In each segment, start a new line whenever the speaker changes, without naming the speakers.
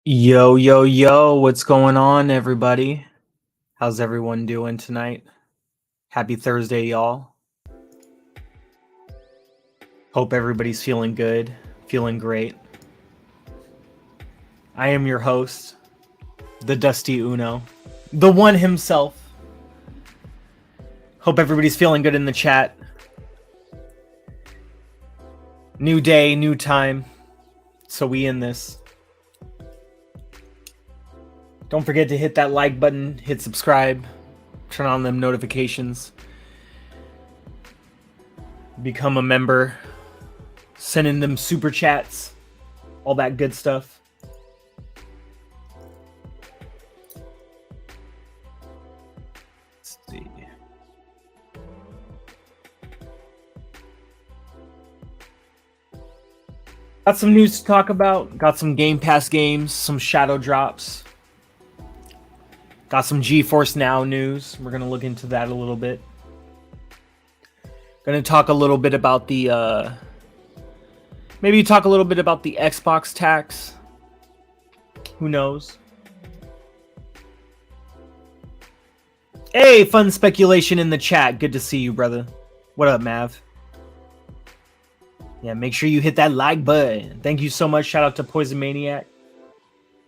Yo, yo, yo, what's going on, everybody? How's everyone doing tonight? Happy Thursday, y'all. Hope everybody's feeling good, feeling great. I am your host, the Dusty Uno, the one himself. Hope everybody's feeling good in the chat. New day, new time. So we in this. Don't forget to hit that like button, hit subscribe, turn on them notifications. Become a member. Send in them super chats. All that good stuff. Let's see. Got some news to talk about. Got some Game Pass games, some shadow drops. Got some GeForce Now news. We're going to look into that a little bit. Going to talk a little bit about the maybe talk a little bit about the Xbox tax. Who knows? Hey, fun speculation in the chat. Good to see you, brother. What up, Mav? Yeah, make sure you hit that like button. Thank you so much. Shout out to Poison Maniac.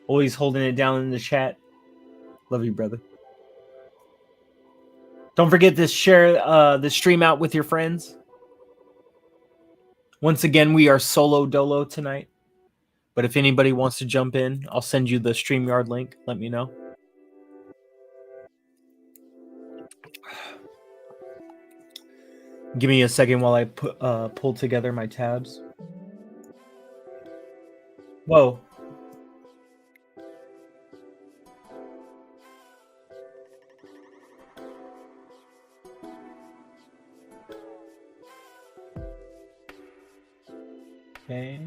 Always holding it down in the chat. Love you, brother. Don't forget to share the stream out with your friends. Once again, we are solo dolo tonight. But if anybody wants to jump in, I'll send you the StreamYard link. Let me know. Give me a second while I pull together my tabs. Whoa. Okay.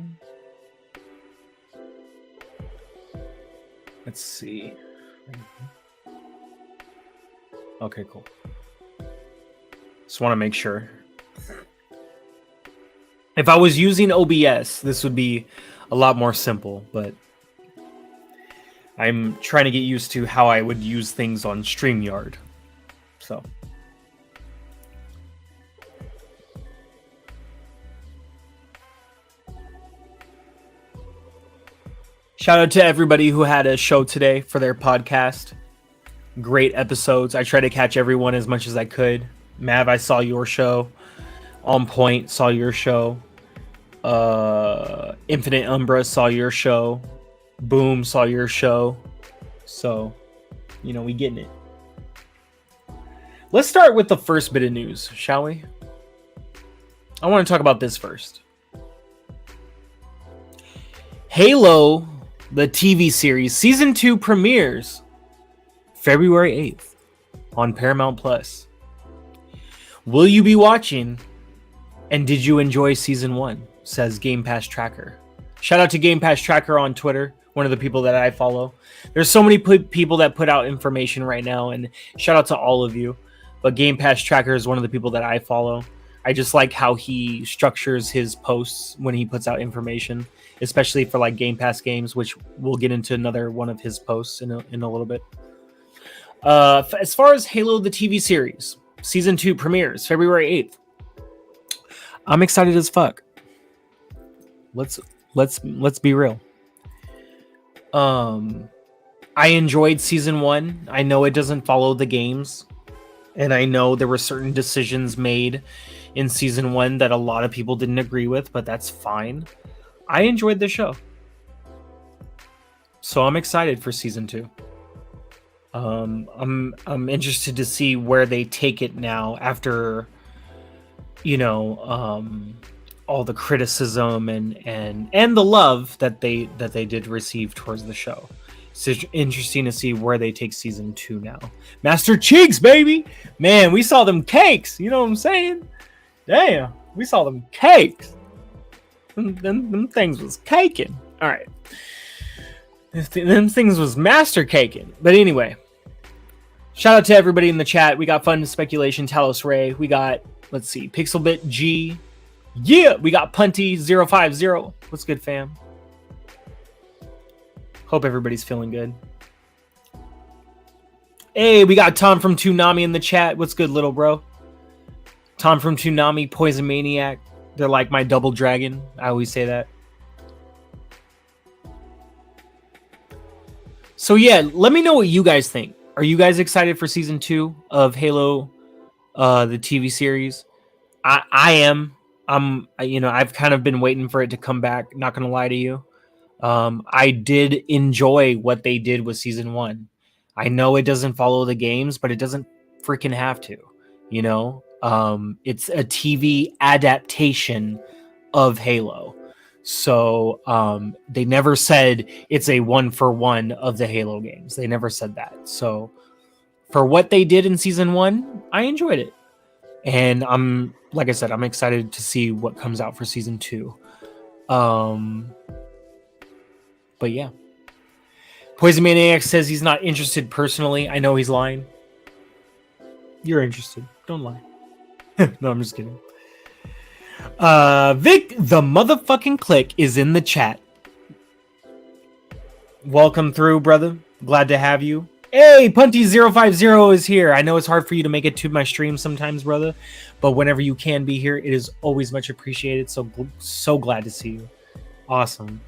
Let's see. Okay, cool. Just want to make sure. If I was using OBS, this would be a lot more simple, but I'm trying to get used to how I would use things on StreamYard. So. Shout out to everybody who had a show today for their podcast. Great episodes. I try to catch everyone as much as I could. Mav, I saw your show. On Point, saw your show. Infinite Umbra, saw your show. Boom, saw your show. So, you know, we getting it. Let's start with the first bit of news, shall we? I want to talk about this first. Halo, the TV series, Season 2 premieres February 8th on Paramount Plus. Will you be watching? And did you enjoy Season 1? Says Game Pass Tracker. Shout out to Game Pass Tracker on Twitter, one of the people that I follow. There's so many people that put out information right now, and shout out to all of you. But Game Pass Tracker is one of the people that I follow. I just like how he structures his posts when he puts out information, especially for like Game Pass games, which we'll get into another one of his posts in a little bit. As far as Halo the TV series, Season 2 premieres February 8th. I'm excited as fuck. Let's be real. I enjoyed Season 1. I know it doesn't follow the games, and I know there were certain decisions made in Season 1 that a lot of people didn't agree with, but that's fine. I enjoyed the show. So I'm excited for Season 2. I'm interested to see where they take it now after, you know, all the criticism and the love that they did receive towards the show. It's interesting to see where they take Season 2 now. Master Cheeks, baby! Man, we saw them cakes! You know what I'm saying? Damn, we saw them cakes! Them things was caking. Alright. Them things was master caking. But anyway. Shout out to everybody in the chat. We got Fun Speculation, Talos Ray. We got, let's see, Pixelbit G. Yeah! We got Punty050. What's good, fam? Hope everybody's feeling good. Hey, we got Tom from Toonami in the chat. What's good, little bro? Tom from Toonami, Poison Maniac. They're like my double dragon. I always say that. So yeah, let me know what you guys think. Are you guys excited for season 2 of Halo, the TV series? I am. I've kind of been waiting for it to come back. Not gonna lie to you. I did enjoy what they did with season 1. I know it doesn't follow the games, but it doesn't freaking have to. You know, it's a TV adaptation of Halo. So they never said it's a 1-for-1 of the Halo games. They never said that. So for what they did in season 1, I enjoyed it. And like I said, I'm excited to see what comes out for season 2. But yeah. Poison Maniac says he's not interested personally. I know he's lying. You're interested. Don't lie. No, I'm just kidding. Vic, the motherfucking click is in the chat. Welcome through, brother. Glad to have you. Hey, Punty050 is here. I know it's hard for you to make it to my stream sometimes, brother, but whenever you can be here, it is always much appreciated. So glad to see you. Awesome.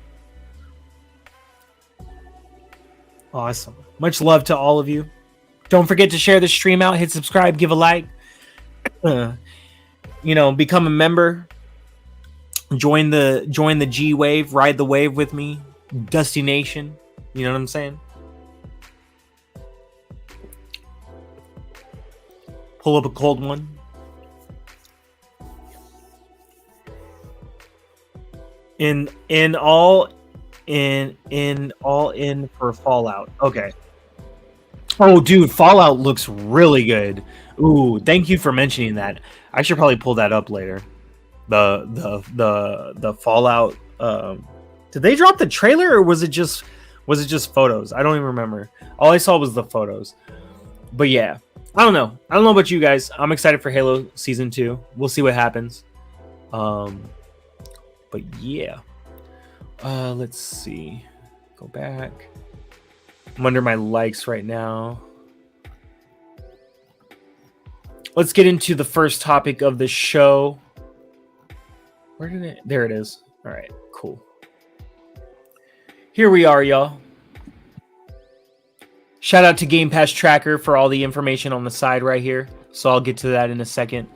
Awesome. Much love to all of you. Don't forget to share the stream out, hit subscribe, give a like. Become a member. Join the G wave, ride the wave with me. Dusty Nation. You know what I'm saying? Pull up a cold one. In all in for Fallout. Okay. Oh, dude, Fallout looks really good. Ooh, thank you for mentioning that. I should probably pull that up later. The Fallout. Did they drop the trailer or was it just photos? I don't even remember. All I saw was the photos. But yeah, I don't know. I don't know about you guys. I'm excited for Halo Season 2. We'll see what happens. But yeah. Let's see. Go back. I'm under my likes right now. Let's get into the first topic of the show. Where did it? There it is. All right, cool. Here we are, y'all. Shout out to Game Pass Tracker for all the information on the side right here. So I'll get to that in a second.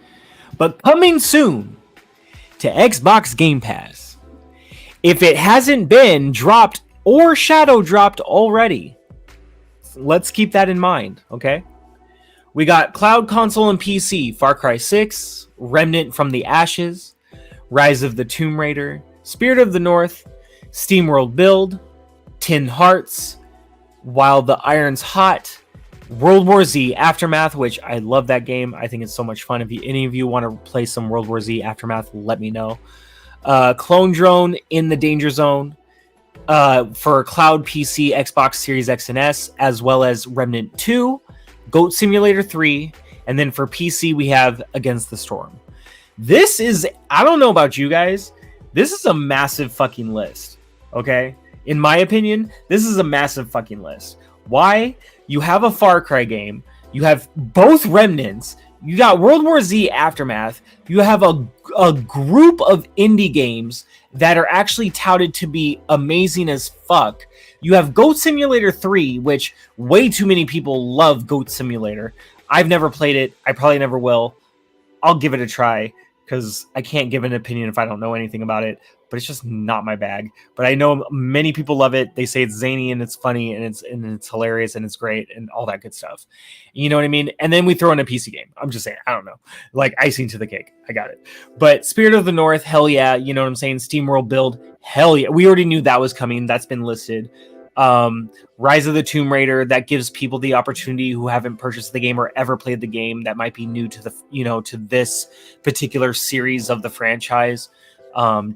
But coming soon to Xbox Game Pass. If it hasn't been dropped or shadow dropped already, let's keep that in mind, okay? We got Cloud Console and PC, Far Cry 6, Remnant from the Ashes, Rise of the Tomb Raider, Spirit of the North, SteamWorld Build, Tin Hearts, While the Iron's Hot, World War Z Aftermath, which I love that game. I think it's so much fun. If any of you want to play some World War Z Aftermath, let me know. Clone Drone in the Danger Zone for Cloud PC, Xbox Series X and S, as well as Remnant 2, Goat Simulator 3, and then for PC we have Against the Storm. This is, I don't know about you guys, this is a massive fucking list, okay? In my opinion, this is a massive fucking list. Why? You have a Far Cry game, you have both Remnants, you got World War Z Aftermath, you have a group of indie games that are actually touted to be amazing as fuck. You have Goat Simulator 3, which way too many people love Goat Simulator. I've never played it. I probably never will. I'll give it a try because I can't give an opinion if I don't know anything about it, but it's just not my bag. But I know many people love it. They say it's zany and it's funny and it's hilarious and it's great and all that good stuff. You know what I mean? And then we throw in a PC game. I'm just saying, I don't know. Like icing to the cake. I got it. But Spirit of the North, hell yeah. You know what I'm saying? SteamWorld Build, hell yeah. We already knew that was coming. That's been listed. Rise of the Tomb Raider, that gives people the opportunity who haven't purchased the game or ever played the game that might be new to the, to this particular series of the franchise,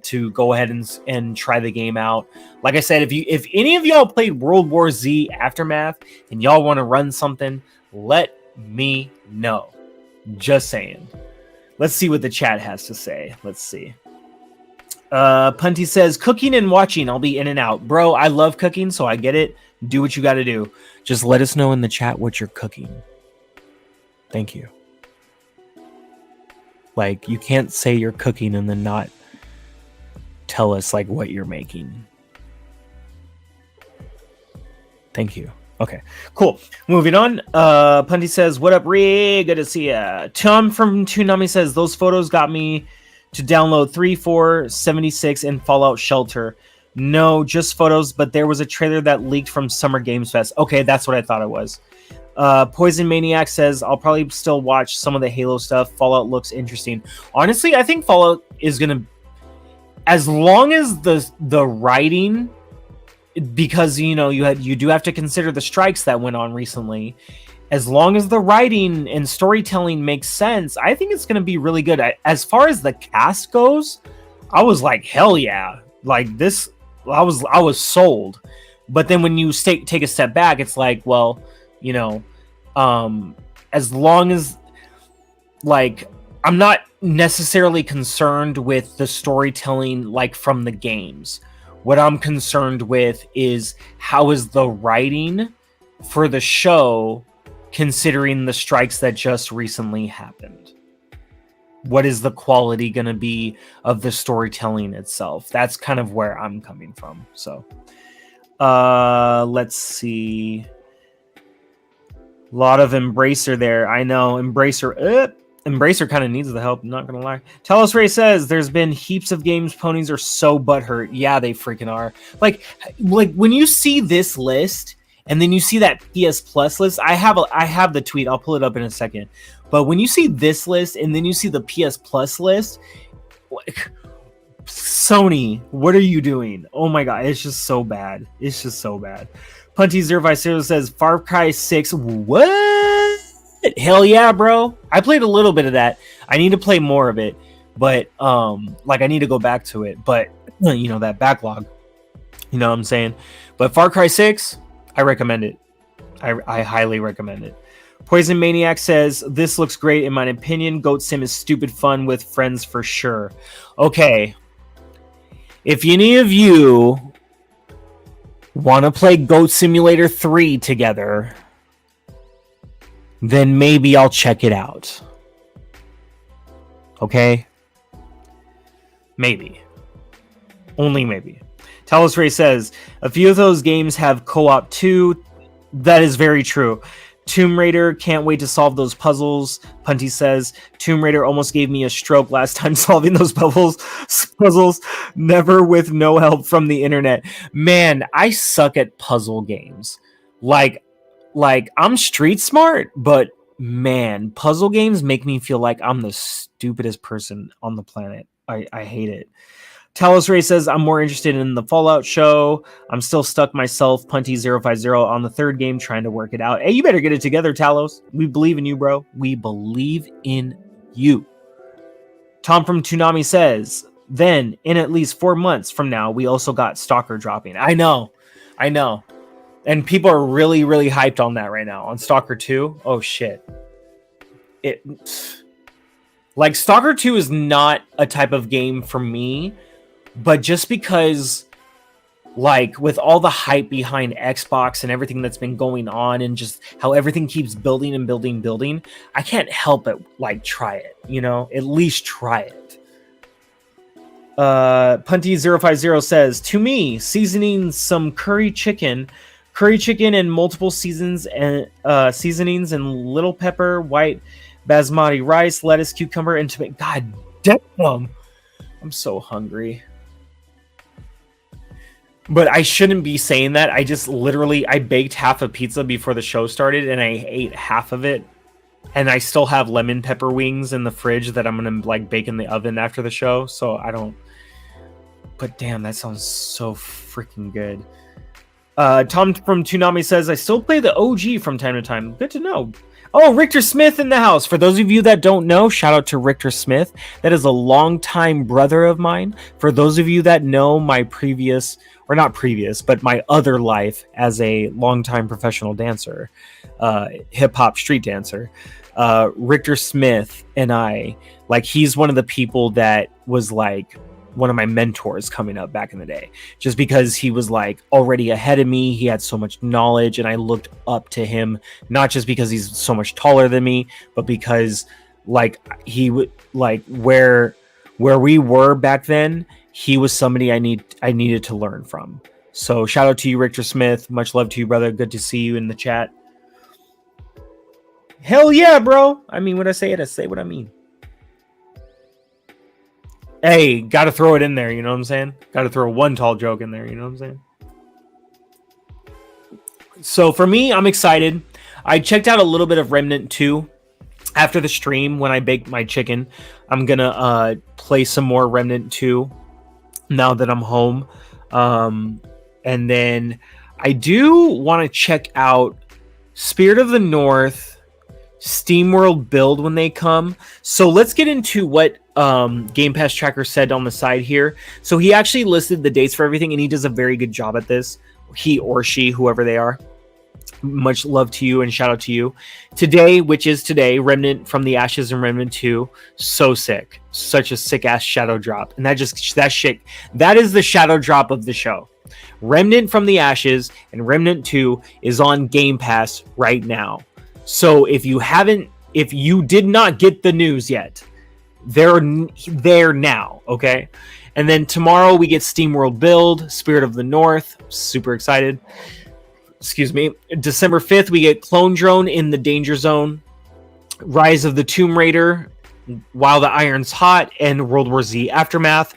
to go ahead and try the game out. Like I said, if any of y'all played World War Z Aftermath and y'all want to run something, let me know. Just saying. Let's see what the chat has to say. Let's see. Punty says, cooking and watching. I'll be in and out. Bro, I love cooking, so I get it. Do what you got to do. Just let us know in the chat what you're cooking. Thank you. Like, you can't say you're cooking and then not tell us, like, what you're making. Thank you. Okay, cool. Moving on. Punty says, what up, Rig? Good to see ya. Tom from Toonami says, those photos got me to download 3, 4, 76 and Fallout Shelter. No, just photos, but there was a trailer that leaked from Summer Games Fest. Okay, that's what I thought it was. Poison Maniac says, I'll probably still watch some of the Halo stuff. Fallout looks interesting. Honestly, I think Fallout is going to... As long as the writing... Because, you know, you do have to consider the strikes that went on recently. As long as the writing and storytelling makes sense, I think it's going to be really good. As far as the cast goes, I was like, hell yeah. Like this, I was sold. But then when you take a step back, it's like, well, you know, as long as, like, I'm not necessarily concerned with the storytelling, like, from the games. What I'm concerned with is how is the writing for the show considering the strikes that just recently happened? What is the quality going to be of the storytelling itself? That's kind of where I'm coming from. So, let's see. A lot of Embracer there. I know Embracer. Embracer kind of needs the help, not gonna lie. Tell Us Ray says there's been heaps of games ponies are so butthurt. Yeah, they freaking are. Like when you see this list and then you see that PS Plus list, I have the tweet. I'll pull it up in a second. But when you see this list and then you see the PS Plus list, like, Sony, what are you doing? Oh my god, it's just so bad. It's just so bad. Punty050 says Far Cry 6. What? Hell yeah, bro. I played a little bit of that. I need to play more of it, but like I need to go back to it, but you know, that backlog, you know what I'm saying? But Far Cry 6, I recommend it. I highly recommend it. Poison Maniac says this looks great in my opinion. Goat Sim is stupid fun with friends for sure. Okay, if any of you want to play Goat Simulator 3 together, then maybe I'll check it out. Okay? Maybe. Only maybe. Talos Ray says, a few of those games have co-op too. That is very true. Tomb Raider, can't wait to solve those puzzles. Punty says, Tomb Raider almost gave me a stroke last time solving those puzzles. Never with no help from the internet. Man, I suck at puzzle games. Like I'm street smart, but man, puzzle games make me feel like I'm the stupidest person on the planet. I hate it. Talos Ray says, I'm more interested in the Fallout show. I'm still stuck myself, Punty050, on the third game trying to work it out. Hey, you better get it together, Talos. We believe in you, bro. We believe in you. Tom from Toonami says, then in at least 4 months from now, we also got Stalker dropping. I know. And people are really, really hyped on that right now. On Stalker 2, oh shit. Like, Stalker 2 is not a type of game for me, but just because, like, with all the hype behind Xbox and everything that's been going on and just how everything keeps building and building, I can't help but, like, try it, you know? At least try it. Punty050 says, to me, seasoning some curry chicken and multiple seasonings and little pepper, white basmati rice, lettuce, cucumber, and tomato. God damn, I'm so hungry. But I shouldn't be saying that. I just I baked half a pizza before the show started, and I ate half of it. And I still have lemon pepper wings in the fridge that I'm gonna like bake in the oven after the show. So I don't. But damn, that sounds so freaking good. Tom from Toonami says, I still play the OG from time to time. Good to know. Oh, Richter Smith in the house. For those of you that don't know, shout out to Richter Smith. That is a longtime brother of mine. For those of you that know my my other life as a longtime professional dancer, hip-hop street dancer, Richter Smith and I, like, he's one of the people that was like one of my mentors coming up back in the day, just because he was like already ahead of me. He had so much knowledge and I looked up to him, not just because he's so much taller than me, but because like he would like where we were back then, he was somebody I needed to learn from. So shout out to you, Richter Smith. Much love to you, brother. Good to see you in the chat. Hell yeah, bro. I mean, when I say it, I say what I mean. Hey, got to throw it in there. You know what I'm saying? Got to throw one tall joke in there. You know what I'm saying? So for me, I'm excited. I checked out a little bit of Remnant 2 after the stream when I baked my chicken. I'm going to play some more Remnant 2 now that I'm home. And then I do want to check out Spirit of the North, SteamWorld Build when they come. So let's get into what Game Pass Tracker said on the side here. So he actually listed the dates for everything, and he does a very good job at this. He or she, whoever they are. Much love to you and shout out to you. Today, which is today, Remnant from the Ashes and Remnant 2. So sick. Such a sick ass shadow drop. And that shit, that is the shadow drop of the show. Remnant from the Ashes and Remnant 2 is on Game Pass right now. So if you did not get the news yet, they're there now, okay? And then tomorrow we get SteamWorld Build, Spirit of the North. Super excited. Excuse me. December 5th, we get Clone Drone in the Danger Zone, Rise of the Tomb Raider, While the Iron's Hot, and World War Z Aftermath.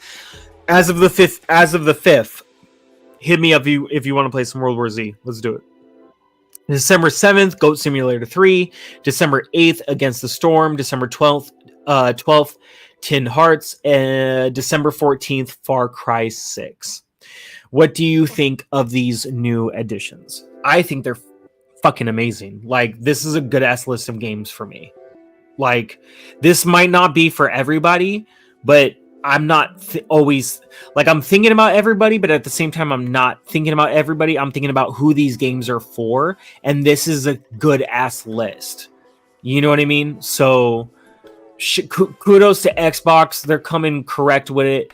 As of the 5th, hit me up if you want to play some World War Z. Let's do it. December 7th, Goat Simulator 3. December 8th, Against the Storm. December 12th, Tin Hearts. And December 14th, Far Cry 6. What do you think of these new additions? I think they're fucking amazing. Like, this is a good ass list of games for me. Like, this might not be for everybody, but I'm not always like, I'm thinking about everybody, but at the same time, I'm not thinking about everybody. I'm thinking about who these games are for. And this is a good ass list. You know what I mean? So kudos to Xbox. They're coming correct with it.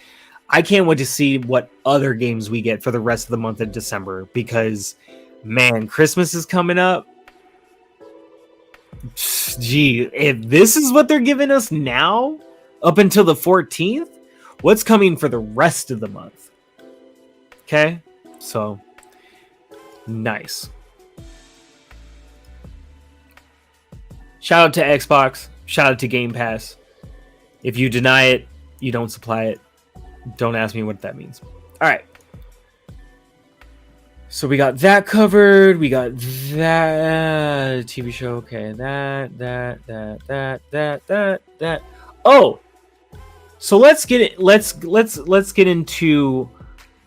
I can't wait to see what other games we get for the rest of the month of December, because man, Christmas is coming up. Gee, if this is what they're giving us now up until the 14th, what's coming for the rest of the month? Okay, so nice. Shout out to Xbox. Shout out to Game Pass. If you deny it, you don't supply it. Don't ask me what that means. All right. So we got that covered. We got that TV show. Okay, that. Oh, so let's get it. Let's get into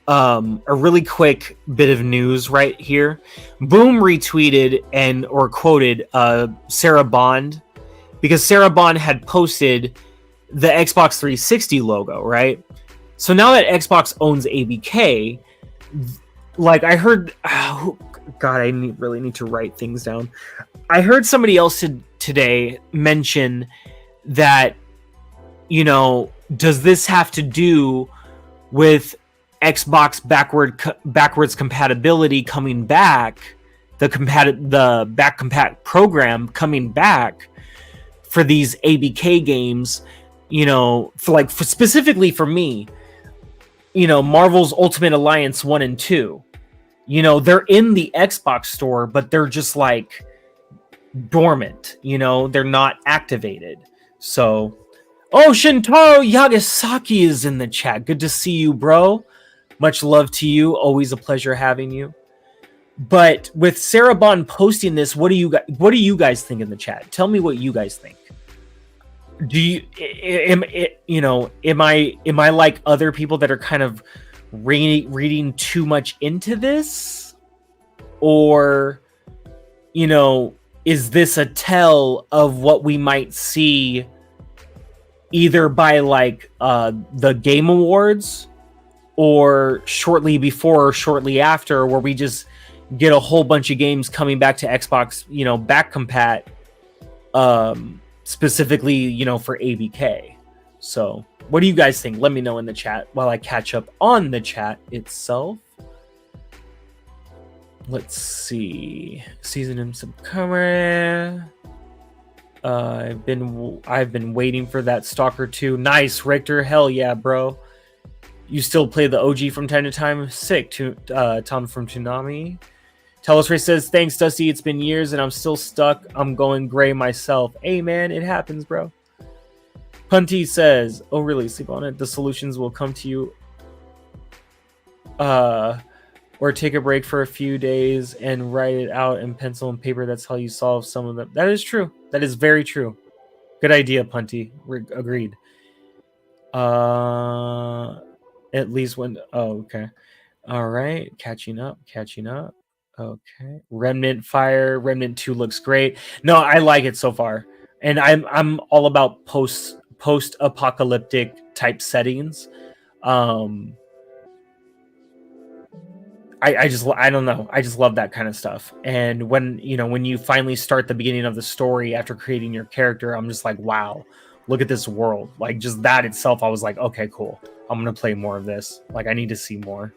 a really quick bit of news right here. Boom retweeted or quoted Sarah Bond, because Sarah Bond had posted the Xbox 360 logo, right? So now that Xbox owns ABK, like I heard, God, I really need to write things down. I heard somebody else today mention that, you know, does this have to do with Xbox backwards compatibility coming back, the back compat program coming back for these ABK games, you know, specifically for me, you know, Marvel's Ultimate Alliance 1 and 2. You know, they're in the Xbox store, but they're just like dormant, you know, they're not activated. So, oh, Shintaro Yagasaki is in the chat. Good to see you, bro. Much love to you. Always a pleasure having you. But with Sarah Bond posting this, what do you guys think in the chat? Tell me what you guys think. Do you am I like other people that are kind of reading too much into this, or, you know, is this a tell of what we might see either by like the Game Awards, or shortly before or shortly after, where we just get a whole bunch of games coming back to Xbox, you know, back compat, specifically, you know, for ABK. So what do you guys think? Let me know in the chat while I catch up on the chat itself. Let's see. Season in some camera. I've been waiting for that Stalker 2. Nice, Richter. Hell yeah, bro. You still play the OG from time to time? Sick. Tom from Toonami. Talos Ray says, thanks, Dusty. It's been years and I'm still stuck. I'm going gray myself. Hey, man, it happens, bro. Punty says, oh, really? Sleep on it. The solutions will come to you. Or take a break for a few days and write it out in pencil and paper. That's how you solve some of them. That is true. That is very true. Good idea, Punty. Agreed. At least when... Oh, okay. All right. Catching up. Okay. Remnant Fire. Remnant 2 looks great. No, I like it so far. And I'm all about post-apocalyptic type settings. I don't know. I just love that kind of stuff. And when you finally start the beginning of the story after creating your character, I'm just like, wow, look at this world. Like, just that itself, I was like, okay, cool. I'm going to play more of this. Like, I need to see more.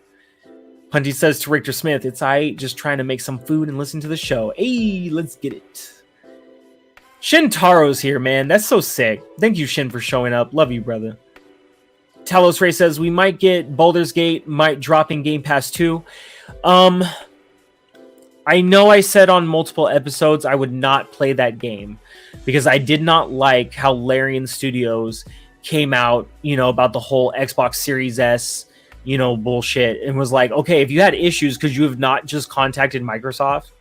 Punty says to Richter Smith, it's just trying to make some food and listen to the show. Hey, let's get it. Shintaro's here, man. That's so sick. Thank you, Shin, for showing up. Love you, brother. Talos Ray says, we might get Baldur's Gate, might drop in Game Pass too. I know I said on multiple episodes I would not play that game because I did not like how Larian Studios came out, about the whole Xbox Series S, bullshit, and was like, okay, if you had issues because you have not just contacted Microsoft,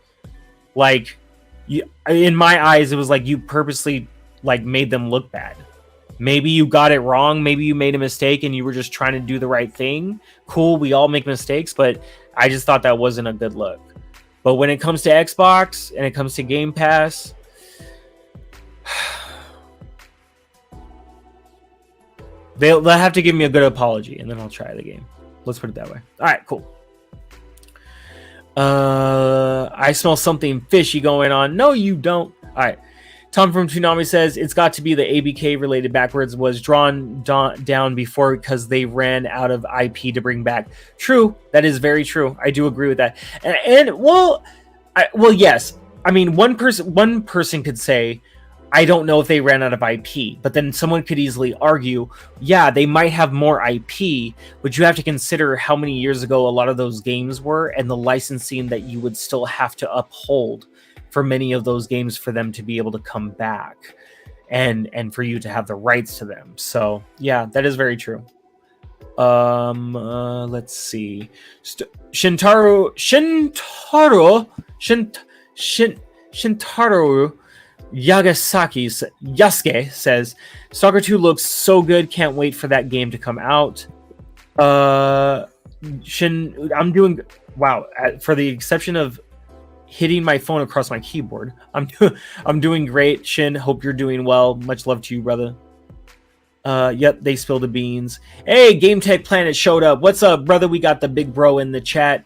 like, in my eyes, it was like you purposely made them look bad. Maybe you got it wrong. Maybe you made a mistake and you were just trying to do the right thing. Cool, we all make mistakes, but I just thought that wasn't a good look. But when it comes to Xbox and it comes to Game Pass, they'll have to give me a good apology and then I'll try the game. Let's put it that way. All right, cool. I smell something fishy going on. No, you don't. All right. Tom from Toonami says, it's got to be the ABK related backwards was drawn down before because they ran out of IP to bring back. True. That is very true. I do agree with that. Well, yes. I mean, one person could say, I don't know if they ran out of IP, but then someone could easily argue, yeah, they might have more IP, but you have to consider how many years ago a lot of those games were and the licensing that you would still have to uphold for many of those games for them to be able to come back and for you to have the rights to them. So yeah, that is very true. Let's see. Shintaro Yasuke says, Stalker 2 looks so good. Can't wait for that game to come out. I'm doing, wow, for the exception of hitting my phone across my keyboard, I'm doing great. Shin, hope you're doing well. Much love to you, brother. Yep, they spilled the beans. Hey, Game Tech Planet showed up. What's up, brother? We got the big bro in the chat.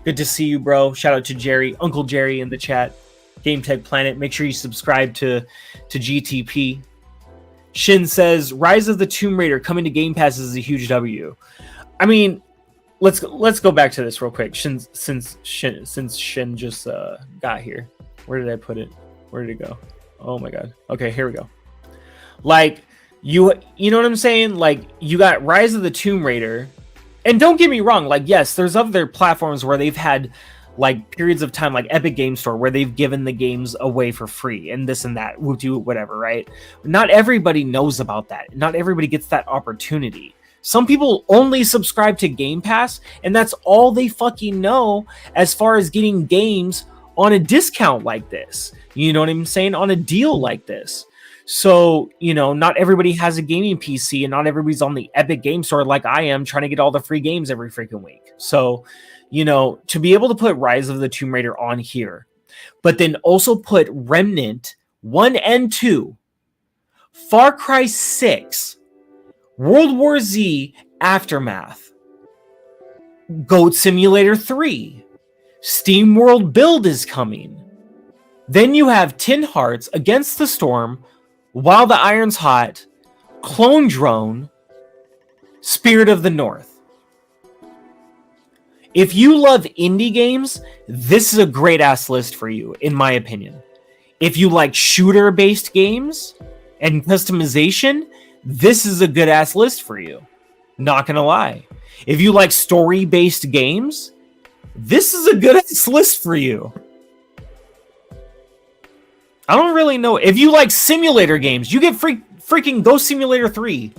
Good to see you, bro. Shout out to Jerry, Uncle Jerry in the chat. Game Tech Planet. Make sure you subscribe to GTP. Shin says, Rise of the Tomb Raider coming to Game Pass is a huge W. I mean, let's go back to this real quick. Since Shin just got here. Where did I put it? Where did it go? Oh my god. Okay, here we go. Like, you know what I'm saying? Like, you got Rise of the Tomb Raider. And don't get me wrong, like, yes, there's other platforms where they've had like periods of time, like Epic Game Store, where they've given the games away for free and this and that, we'll do whatever, right? Not everybody knows about that. Not everybody gets that opportunity. Some people only subscribe to Game Pass, and that's all they fucking know as far as getting games on a discount like this. You know what I'm saying? On a deal like this. So, not everybody has a gaming PC, and not everybody's on the Epic Game Store like I am, trying to get all the free games every freaking week. So, to be able to put Rise of the Tomb Raider on here, but then also put Remnant 1 and 2, Far Cry 6, World War Z Aftermath, Goat Simulator 3, Steam World Build is coming. Then you have Tin Hearts, Against the Storm, While the Iron's Hot, Clone Drone, Spirit of the North. If you love indie games, this is a great ass list for you, in my opinion. If you like shooter-based games and customization, this is a good ass list for you. Not gonna lie. If you like story-based games, this is a good ass list for you. I don't really know. If you like simulator games, you get freaking Ghost Simulator 3.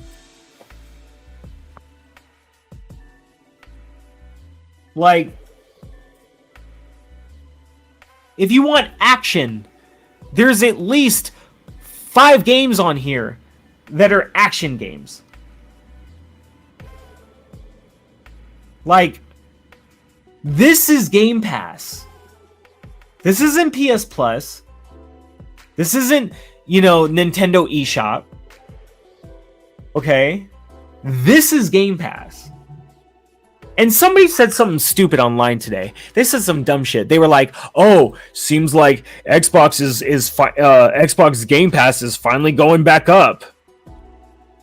Like, if you want action, there's at least 5 games on here that are action games. Like, this is Game Pass. This isn't PS Plus. This isn't, Nintendo eShop. Okay? This is Game Pass. And somebody said something stupid online today. They said some dumb shit. They were like, "Oh, seems like Xbox Game Pass is finally going back up."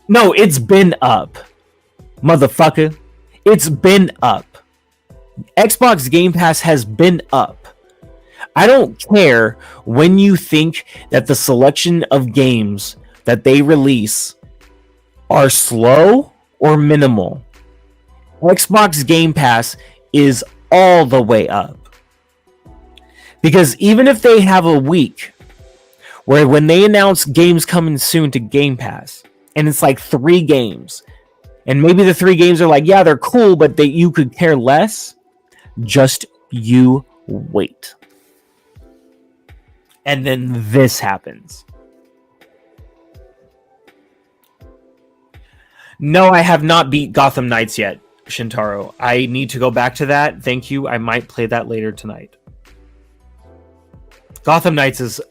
No, it's been up, motherfucker. It's been up. Xbox Game Pass has been up. I don't care when you think that the selection of games that they release are slow or minimal. Xbox Game Pass is all the way up. Because even if they have a week where when they announce games coming soon to Game Pass, and it's like 3 games, and maybe the 3 games are like, yeah, they're cool, but you could care less, just you wait. And then this happens. No, I have not beat Gotham Knights yet, Shintaro. I need to go back to that. Thank you. I might play that later tonight. Gotham Knights is...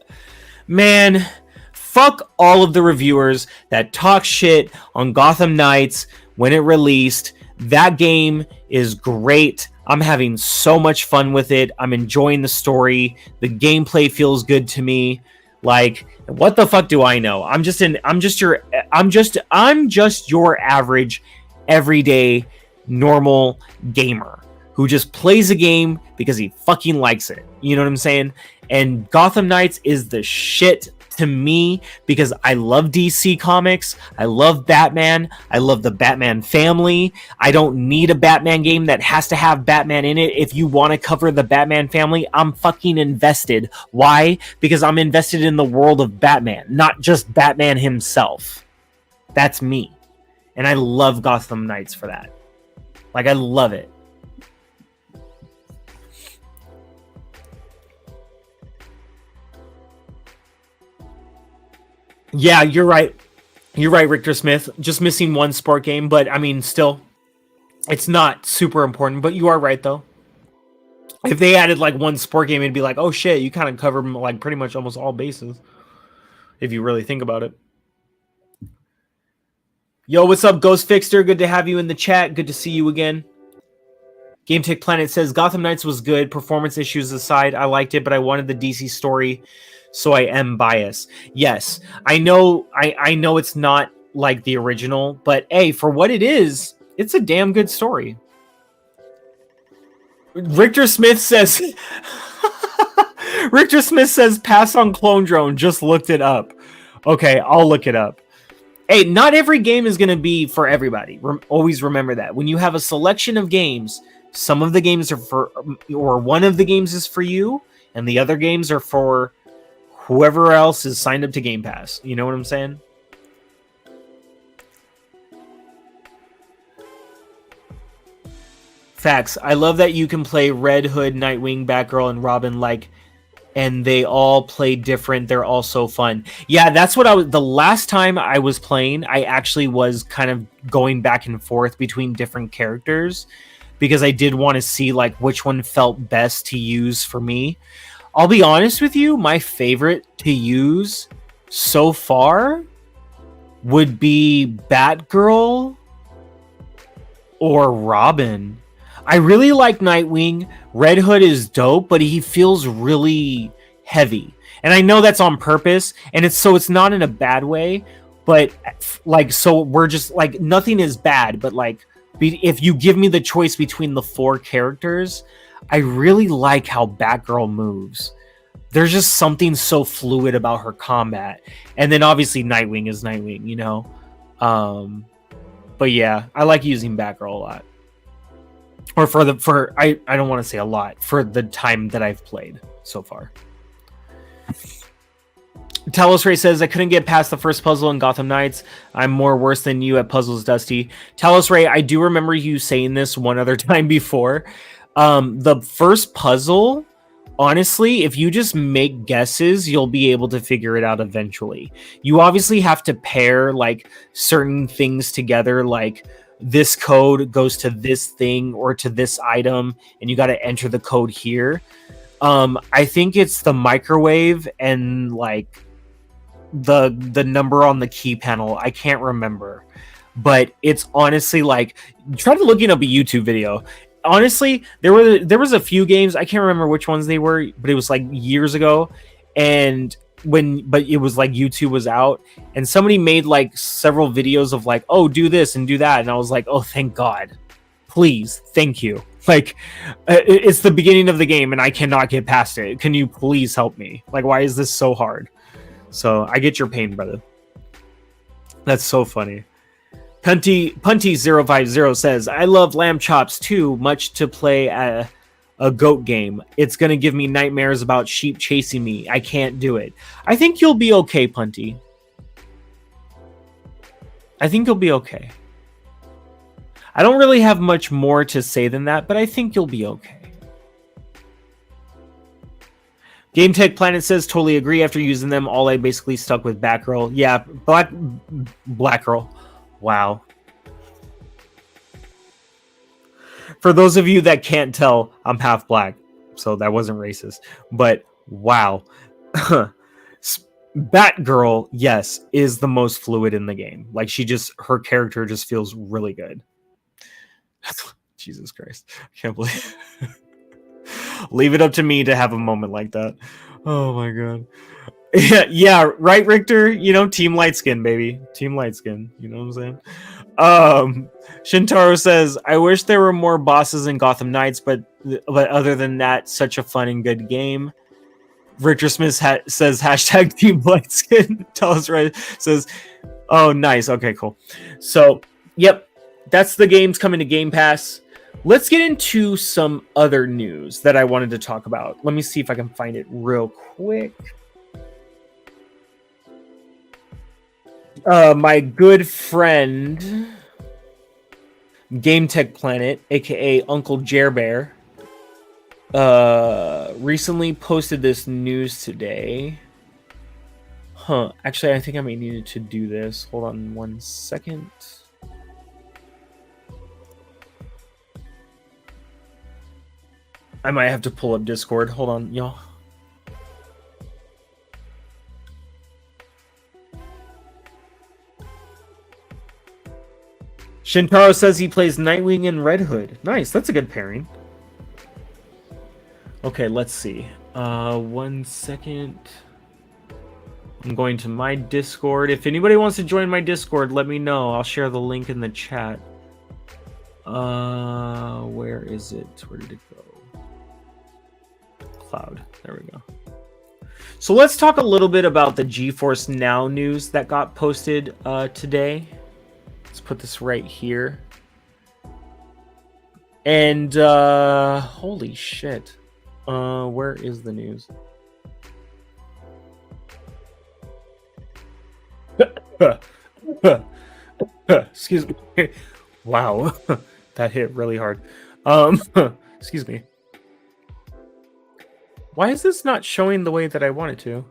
Man, fuck all of the reviewers that talk shit on Gotham Knights when it released. That game is great. I'm having so much fun with it. I'm enjoying the story. The gameplay feels good to me. Like, what the fuck do I know? I'm just your average, everyday, normal gamer who just plays a game because he fucking likes it. You know what I'm saying? And Gotham Knights is the shit to me because I love DC Comics. I love Batman. I love the Batman family. I don't need a Batman game that has to have Batman in it. If you want to cover the Batman family, I'm fucking invested. Why? Because I'm invested in the world of Batman, not just Batman himself. That's me. And I love Gotham Knights for that. Like, I love it. Yeah, you're right. You're right, Richter Smith. Just missing one sport game, but I mean, still, it's not super important. But you are right, though. If they added like one sport game, it'd be like, oh shit, you kind of cover like pretty much almost all bases. If you really think about it. Yo, what's up, Ghost Fixter? Good to have you in the chat. Good to see you again. Game Tech Planet says Gotham Knights was good. Performance issues aside, I liked it, but I wanted the DC story. So I am biased. Yes, I know. I know it's not like the original, but hey, for what it is, it's a damn good story. Richter Smith says. Richter Smith says pass on Clone Drone. Just looked it up. Okay, I'll look it up. Hey, not every game is going to be for everybody. Always remember that. When you have a selection of games, some of the games are for, or one of the games is for you, and the other games are for whoever else is signed up to Game Pass. You know what I'm saying? Facts. I love that you can play Red Hood, Nightwing, Batgirl, and Robin and they all play different. They're all so fun. Yeah, that's what the last time I was playing, I actually was kind of going back and forth between different characters because I did want to see like which one felt best to use for me. I'll be honest with you, my favorite to use so far would be Batgirl or Robin. I really like Nightwing. Red Hood is dope, but he feels really heavy. And I know that's on purpose, and it's not in a bad way. But like, so we're just like, nothing is bad, but like, if you give me the choice between the 4 characters, I really like how Batgirl moves. There's just something so fluid about her combat. And then obviously Nightwing is Nightwing, you know? But yeah, I like using Batgirl a lot. Or I don't want to say a lot, for the time that I've played so far. Talos Ray says, I couldn't get past the first puzzle in Gotham Knights. I'm more worse than you at puzzles, Dusty. Talos Ray, I do remember you saying this one other time before. The first puzzle, honestly, if you just make guesses, you'll be able to figure it out eventually. You obviously have to pair like certain things together, like this code goes to this thing or to this item, and you got to enter the code here. I think it's the microwave and like the number on the key panel. I can't remember, but it's honestly like, try looking up a YouTube video. Honestly, there was a few games, I can't remember which ones they were, but it was like years ago, but it was like YouTube was out, and somebody made like several videos of like, oh, do this and do that, and I was like, oh, thank God, please, thank you. Like, it's the beginning of the game and I cannot get past it. Can you please help me? Like, why is this so hard? So I get your pain, brother. That's so funny. Punty050 says, I love lamb chops too much to play a goat game. It's going to give me nightmares about sheep chasing me. I can't do it. I think you'll be okay, Punty. I think you'll be okay. I don't really have much more to say than that, but I think you'll be okay. Game Tech Planet says, totally agree. After using them, all I basically stuck with Batgirl. Yeah, Black Girl. Wow. For those of you that can't tell, I'm half black, so that wasn't racist. But wow. Batgirl, yes, is the most fluid in the game. Like, her character just feels really good. Jesus Christ. I can't believe it. Leave it up to me to have a moment like that. Oh my God. Yeah, right, Richter? You know, Team Light Skin, baby. Team Light Skin. You know what I'm saying? Shintaro says, I wish there were more bosses in Gotham Knights, but other than that, such a fun and good game. Richter Smith says, hashtag Team Light Skin. Tell us right. Says, oh, nice. Okay, cool. So, yep. That's the games coming to Game Pass. Let's get into some other news that I wanted to talk about. Let me see if I can find it real quick. My good friend, Game Tech Planet, aka Uncle Jerbear, recently posted this news today. Actually, I think I may need to do this. Hold on 1 second. I might have to pull up Discord. Hold on, y'all. Shintaro says he plays Nightwing and Red Hood. Nice, that's a good pairing. Okay, let's see. 1 second. I'm going to my Discord. If anybody wants to join my Discord, let me know. I'll share the link in the chat. Where is it? Where did it go? Cloud. There we go. So let's talk a little bit about the GeForce Now news that got posted today. Let's put this right here. And holy shit. Where is the news? Excuse me. Wow. That hit really hard. Excuse me. Why is this not showing the way that I want it to?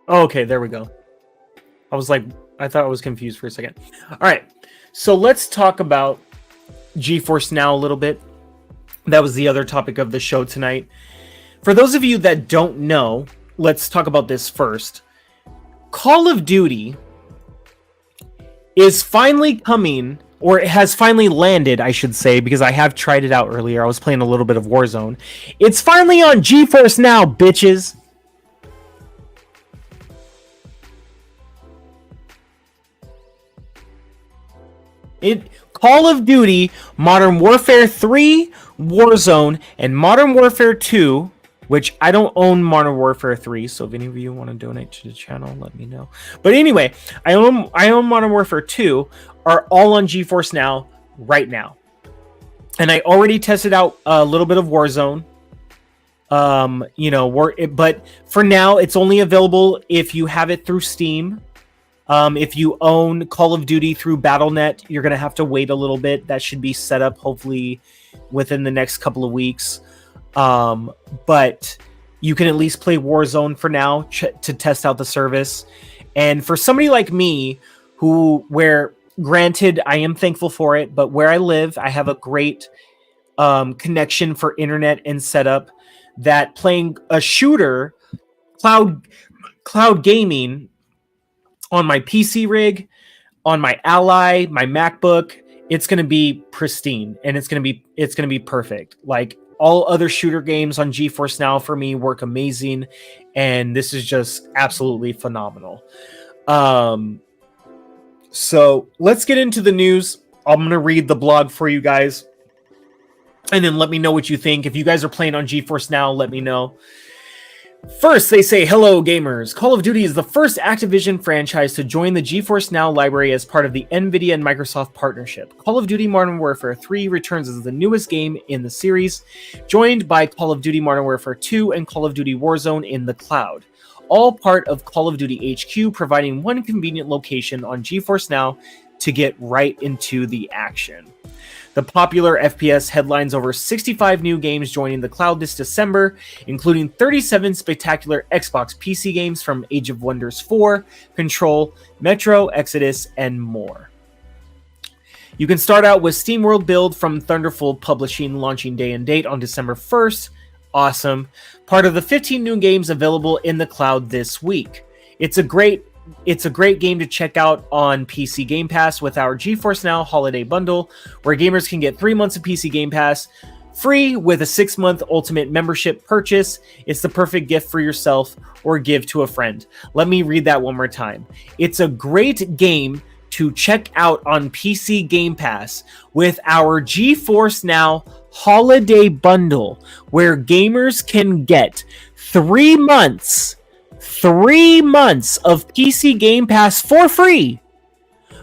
Oh, okay, there we go. I thought I was confused for a second. All right, so let's talk about GeForce Now a little bit. That was the other topic of the show tonight. For those of you that don't know, let's talk about this first. Call of Duty is finally coming or it has finally landed, I should say, because I have tried it out earlier. I was playing a little bit of Warzone. It's finally on GeForce Now, bitches. Call of Duty, Modern Warfare 3, Warzone, and Modern Warfare 2, which I don't own Modern Warfare 3, so if any of you want to donate to the channel, let me know. But anyway, I own Modern Warfare 2, are all on GeForce Now right now. And I already tested out a little bit of Warzone. But for now, it's only available if you have it through Steam. If you own Call of Duty through Battle.net, you're going to have to wait a little bit. That should be set up hopefully within the next couple of weeks. But you can at least play Warzone for now to test out the service. And for somebody like me, where granted, I am thankful for it, but where I live, I have a great connection for internet and setup that playing a shooter, cloud gaming, on my PC rig, on my Ally, my MacBook, it's going to be pristine and it's going to be perfect. Like all other shooter games on GeForce Now for me work amazing, and this is just absolutely phenomenal. So let's get into the news. I'm going to read the blog for you guys, and then let me know what you think. If you guys are playing on GeForce Now, let me know. First, they say, hello, gamers. Call of Duty is the first Activision franchise to join the GeForce Now library as part of the NVIDIA and Microsoft partnership. Call of Duty Modern Warfare 3 returns as the newest game in the series, joined by Call of Duty Modern Warfare 2 and Call of Duty Warzone in the cloud. All part of Call of Duty HQ, providing one convenient location on GeForce Now to get right into the action. The popular FPS headlines over 65 new games joining the cloud this December, including 37 spectacular Xbox PC games from Age of Wonders 4, Control, Metro, Exodus, and more. You can start out with SteamWorld Build from Thunderful Publishing, launching day and date on December 1st. Awesome. Part of the 15 new games available in the cloud this week. It's a great game to check out on PC Game Pass with our GeForce Now Holiday Bundle, where gamers can get 3 months of PC Game Pass free with a 6-month Ultimate membership purchase. It's the perfect gift for yourself or give to a friend. Let me read that one more time. It's a great game to check out on PC Game Pass with our GeForce Now Holiday Bundle, where gamers can get 3 months of PC Game Pass for free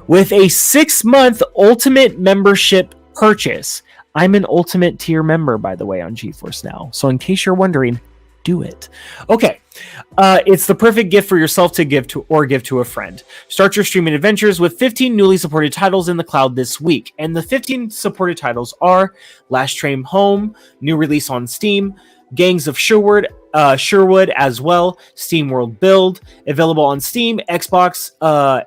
with a 6-month Ultimate membership purchase. I'm an Ultimate tier member, by the way, on GeForce Now. So in case you're wondering, do it. Okay. It's the perfect gift for yourself to give to a friend. Start your streaming adventures with 15 newly supported titles in the cloud this week. And the 15 supported titles are Last Train Home, new release on Steam, Gangs of Sherwood as well, SteamWorld Build, available on Steam, Xbox,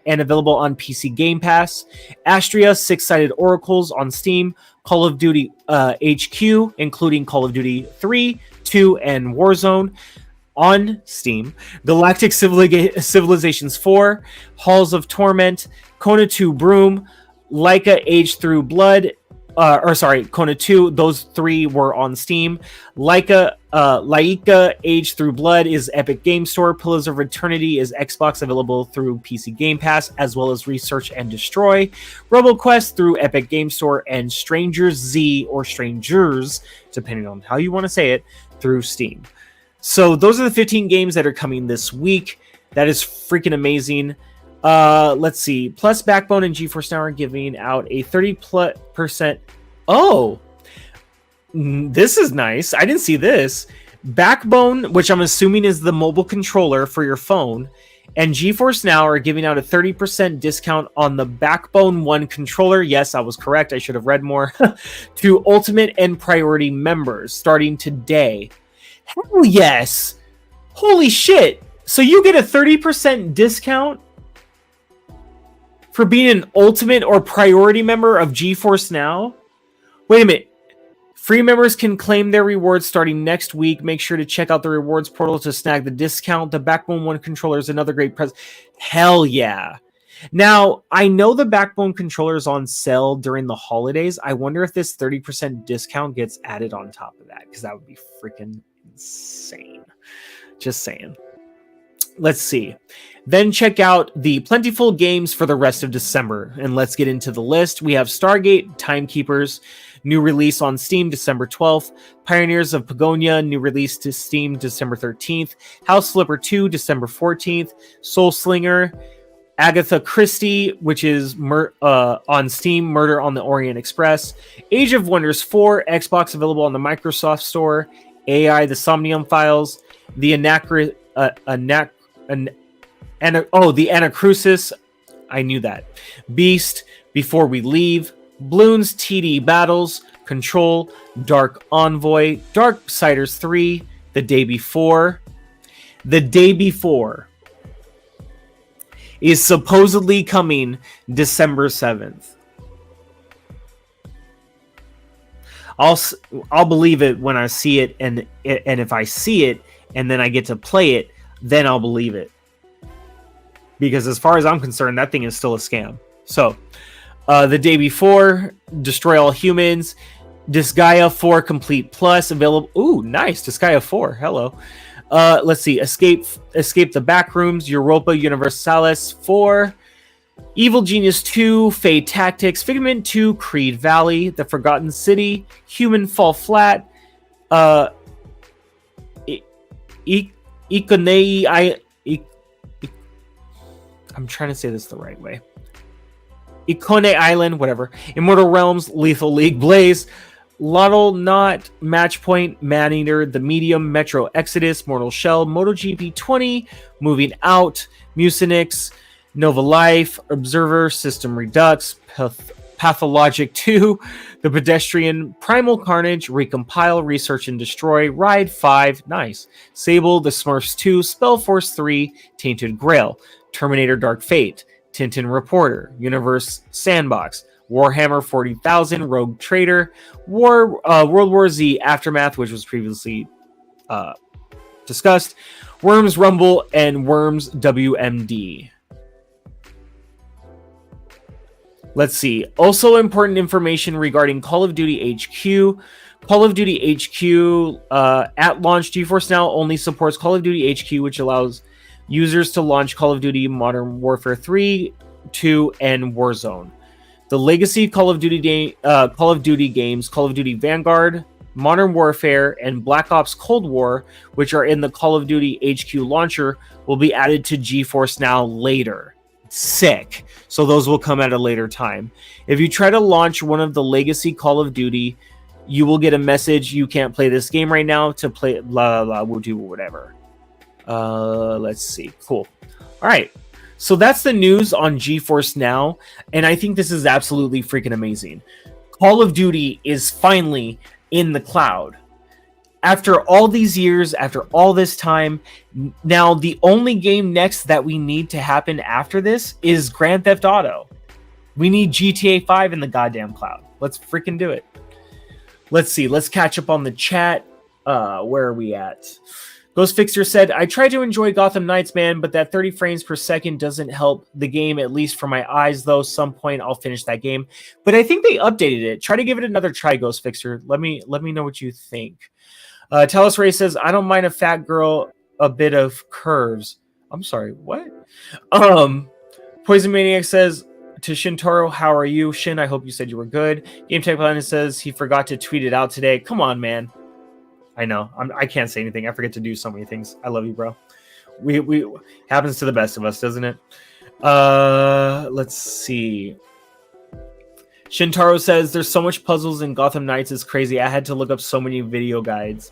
and available on PC Game Pass, Astria, Six-Sided Oracles on Steam, Call of Duty HQ, including Call of Duty 3, 2, and Warzone on Steam, Galactic Civilizations 4, Halls of Torment, Kona 2 Broom, Laika Age Through Blood, Kona 2, those 3 were on Steam. Laika Age Through Blood is Epic Game Store. Pillars of Eternity is Xbox, available through PC Game Pass, as well as Research and Destroy. RoboQuest through Epic Game Store, and Strangers Z, or Strangers, depending on how you want to say it, through Steam. So those are the 15 games that are coming this week. That is freaking amazing. Let's see. Plus, Backbone and GeForce Now are giving out a 30%. Oh, this is nice. I didn't see this. Backbone, which I'm assuming is the mobile controller for your phone, and GeForce Now are giving out a 30% discount on the Backbone 1 controller. Yes, I was correct. I should have read more. To Ultimate and Priority members starting today. Hell yes. Holy shit. So you get a 30% discount for being an Ultimate or Priority member of GeForce Now? Wait a minute. Free members can claim their rewards starting next week. Make sure to check out the rewards portal to snag the discount. The Backbone 1 controller is another great present. Hell yeah. Now, I know the Backbone controller is on sale during the holidays. I wonder if this 30% discount gets added on top of that, because that would be freaking insane. Just saying. Let's see. Then check out the plentiful games for the rest of December. And let's get into the list. We have Stargate, Timekeepers, new release on Steam December 12th. Pioneers of Pagonia, new release to Steam December 13th. House Flipper 2, December 14th. Soul Slinger, Agatha Christie, which is on Steam, Murder on the Orient Express. Age of Wonders 4, Xbox available on the Microsoft Store. AI, the Somnium Files, the the Anacrusis, I knew that. Beast, Before We Leave, Bloons TD Battles, Control, Dark Envoy, Darksiders 3, The Day Before. The Day Before is supposedly coming December 7th. I'll believe it when I see it, and if I see it and then I get to play it, then I'll believe it. Because as far as I'm concerned, that thing is still a scam. So, The Day Before, Destroy All Humans, Disgaea 4 Complete Plus, available. Ooh, nice. Disgaea 4. Hello. Let's see. Escape the Backrooms, Europa Universalis 4, Evil Genius 2, Fade Tactics, Figment 2, Creed Valley, The Forgotten City, Human Fall Flat, Ikonei. I'm trying to say this the right way. Ikone Island, whatever. Immortal Realms, Lethal League, Blaze, Lotto Knot, Matchpoint, Maneater, The Medium, Metro Exodus, Mortal Shell, MotoGP 20, Moving Out, Mucinix, Nova Life, Observer, System Redux, Pathologic 2, The Pedestrian, Primal Carnage, Recompile, Research and Destroy, Ride 5, nice. Sable, The Smurfs 2, Spellforce 3, Tainted Grail, Terminator Dark Fate, Tintin Reporter, Universe Sandbox, Warhammer 40,000, Rogue Trader, World War Z Aftermath, which was previously discussed, Worms Rumble, and Worms WMD. Let's see. Also important information regarding Call of Duty HQ. Call of Duty HQ at launch, GeForce Now only supports Call of Duty HQ, which allows users to launch Call of Duty Modern Warfare 3, 2, and Warzone. The legacy Call of Duty games, Call of Duty Vanguard, Modern Warfare, and Black Ops Cold War, which are in the Call of Duty HQ launcher, will be added to GeForce Now later. Sick. So those will come at a later time. If you try to launch one of the legacy Call of Duty, you will get a message, you can't play this game right now. To play we'll do whatever. Let's see. Cool. All right. So that's the news on GeForce Now, and I think this is absolutely freaking amazing. Call of Duty is finally in the cloud. After all these years, after all this time, now the only game next that we need to happen after this is Grand Theft Auto. We need GTA 5 in the goddamn cloud. Let's freaking do it. Let's see. Let's catch up on the chat. Where are we at? Ghost Fixer said, I tried to enjoy Gotham Knights, man, but that 30 frames per second doesn't help the game, at least for my eyes, though. Some point I'll finish that game. But I think they updated it. Try to give it another try, Ghost Fixer. Let me know what you think. Talos Ray says, I don't mind a fat girl, a bit of curves. I'm sorry, what? Poison Maniac says, to Shintaro, how are you? Shin, I hope you said you were good. Game Tech Planet says he forgot to tweet it out today. Come on, man. I know. I can't say anything. I forget to do so many things. I love you, bro. We happens to the best of us, doesn't it? Let's see. Shintaro says, there's so much puzzles in Gotham Knights, it's crazy. I had to look up so many video guides.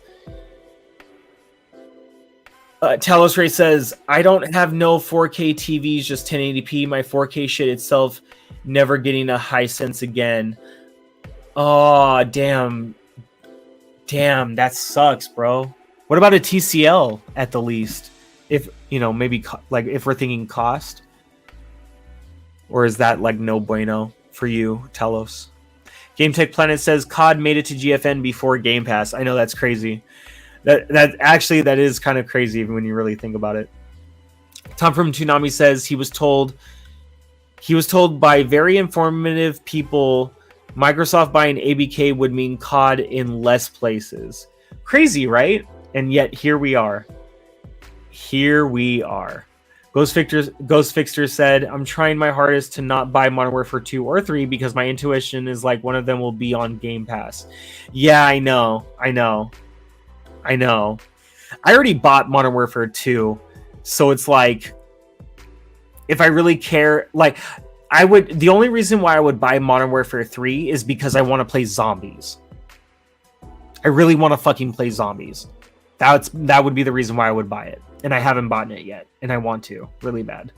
Talos Ray says, I don't have no 4K TVs, just 1080p. My 4K shit itself never getting a high sense again. Oh, damn. Damn, that sucks, bro. What about a TCL at the least? If, you know, maybe like if we're thinking cost? Or is that like no bueno for you, Telos? Game Tech Planet says COD made it to GFN before Game Pass. I know, that's crazy. That is kind of crazy when you really think about it. Tom from Toonami says he was told He was told by very informative people Microsoft buying ABK would mean COD in less places. Crazy, right? And yet here we are. Here we are. Ghost Fixter said, I'm trying my hardest to not buy Modern Warfare 2 or 3 because my intuition is like one of them will be on Game Pass. Yeah, I know. I already bought Modern Warfare 2, so it's like, if I really care, like, the only reason why I would buy Modern Warfare 3 is because I want to play zombies. I really want to fucking play zombies. That would be the reason why I would buy it. And I haven't bought it yet. And I want to. Really bad.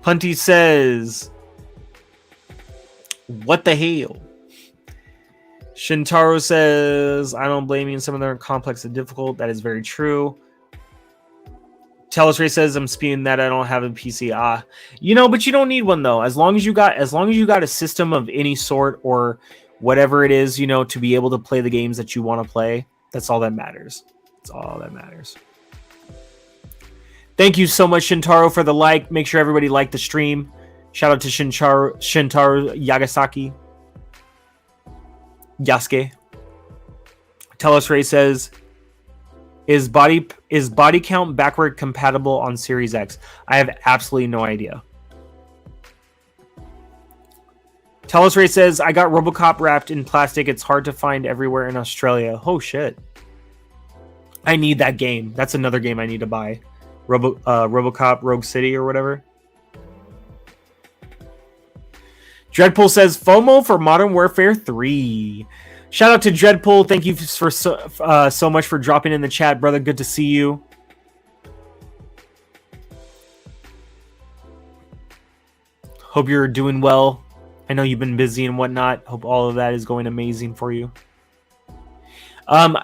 Hunty says, what the hell? Shintaro says, I don't blame you. Some of them are complex and difficult. That is very true. Telesray says, I'm spewing that I don't have a PC. But you don't need one though. As long as you got a system of any sort or whatever it is, to be able to play the games that you want to play, that's all that matters. That's all that matters. Thank you so much, Shintaro, for the like. Make sure everybody liked the stream. Shout out to Shintaro Yagasaki. Yasuke. Telesray says, Is body count backward compatible on Series X? I have absolutely no idea. Telesray says, I got RoboCop wrapped in plastic. It's hard to find everywhere in Australia. Oh, shit. I need that game. That's another game I need to buy. RoboCop Rogue City or whatever. Dreadpool says, FOMO for Modern Warfare 3. Shout out to Dreadpool. Thank you for so much for dropping in the chat, brother. Good to see you. Hope you're doing well. I know you've been busy and whatnot. Hope all of that is going amazing for you.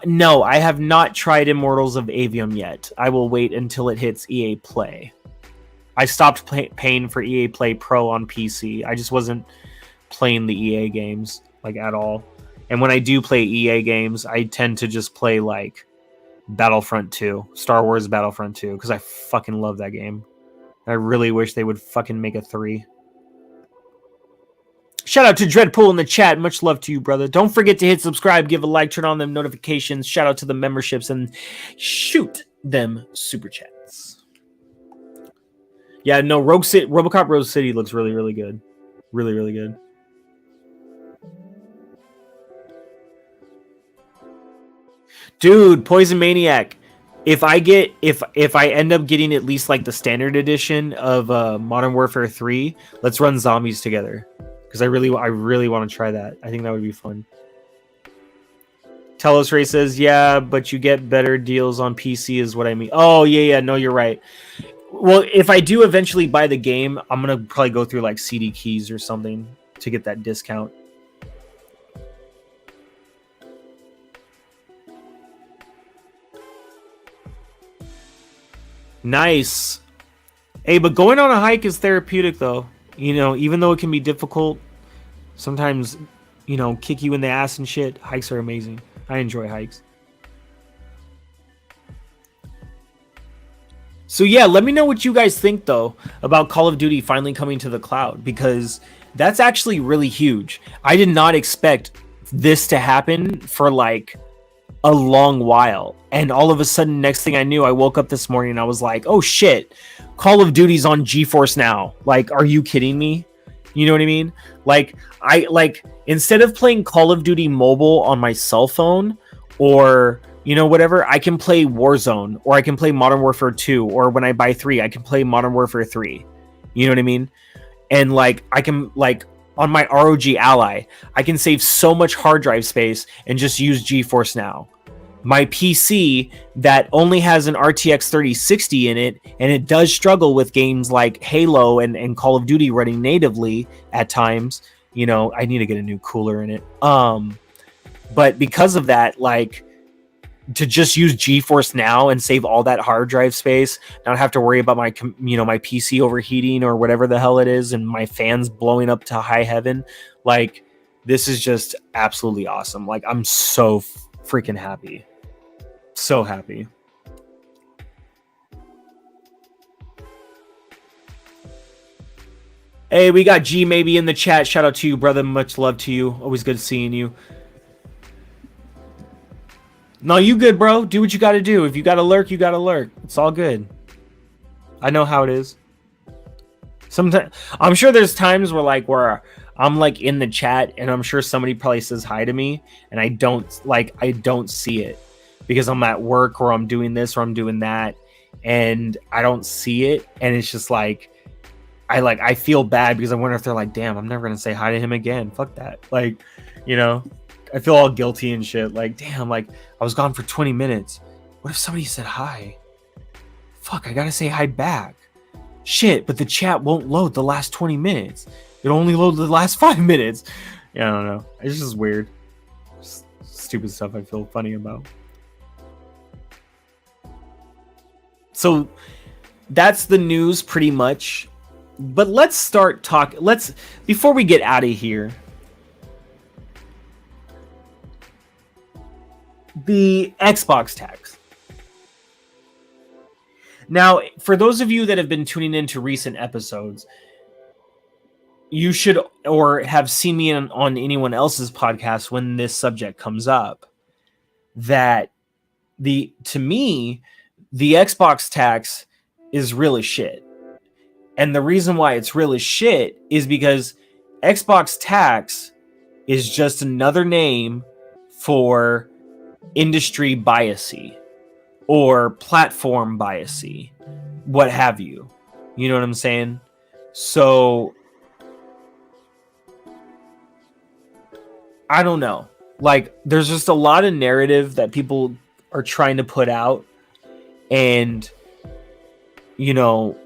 No, I have not tried Immortals of Avium yet. I will wait until it hits EA Play. I stopped paying for EA Play Pro on PC. I just wasn't playing the EA games like at all. And when I do play EA games, I tend to just play like Battlefront 2, Star Wars Battlefront 2, because I fucking love that game. I really wish they would fucking make a 3. Shout out to Dreadpool in the chat. Much love to you, brother. Don't forget to hit subscribe, give a like, turn on them notifications. Shout out to the memberships and shoot them super chats. Yeah, no, RoboCop Rogue City looks really, really good. Really, really good. Dude, Poison Maniac. If I end up getting at least like the standard edition of Modern Warfare 3, let's run zombies together. Because I really want to try that. I think that would be fun. Telos Ray says, yeah, but you get better deals on PC is what I mean. Oh, yeah, no, you're right. Well, if I do eventually buy the game, I'm going to probably go through like CD keys or something to get that discount. Nice. Hey, but going on a hike is therapeutic, though. Even though it can be difficult, sometimes, kick you in the ass and shit, hikes are amazing. I enjoy hikes. So yeah, let me know what you guys think, though, about Call of Duty finally coming to the cloud, because that's actually really huge. I did not expect this to happen for like a long while. And all of a sudden, next thing I knew, I woke up this morning and I was like, oh shit, Call of Duty's on GeForce now. Like, are you kidding me? You know what I mean? Like, instead of playing Call of Duty Mobile on my cell phone or, whatever, I can play Warzone, or I can play Modern Warfare 2, or when I buy 3, I can play Modern Warfare 3. You know what I mean? And like, I can like on my ROG Ally, I can save so much hard drive space and just use GeForce Now. My PC that only has an RTX 3060 in it, and it does struggle with games like Halo and Call of Duty running natively at times. I need to get a new cooler in it. But because of that, like, to just use GeForce Now and save all that hard drive space, not have to worry about my my PC overheating or whatever the hell it is, and my fans blowing up to high heaven. Like, this is just absolutely awesome. Like, I'm so freaking happy. So happy. Hey, we got G maybe in the chat. Shout out to you, brother. Much love to you. Always good seeing you. No, you good, bro. Do what you got to do. If you got to lurk, you got to lurk. It's all good. I know how it is. Sometimes I'm sure there's times where I'm like in the chat and I'm sure somebody probably says hi to me and I don't see it because I'm at work or I'm doing this or I'm doing that and I don't see it, and it's just like I feel bad because I wonder if they're like, damn, I'm never gonna say hi to him again. Fuck that. Like, you know, I feel all guilty and shit. Like, damn, like I was gone for 20 minutes. What if somebody said hi? Fuck, I gotta say hi back. Shit, but the chat won't load the last 20 minutes. It only loads the last 5 minutes. Yeah, I don't know. It's just weird. Just stupid stuff I feel funny about. So that's the news pretty much. But let's start talking. Before we get out of here, the Xbox tax. Now, for those of you that have been tuning into recent episodes, you should or have seen me on anyone else's podcast when this subject comes up, that to me, the Xbox tax is really shit. And the reason why it's really shit is because Xbox tax is just another name for industry biasy or platform biasy, what have you. You know what I'm saying? So I don't know. Like, there's just a lot of narrative that people are trying to put out, and you know,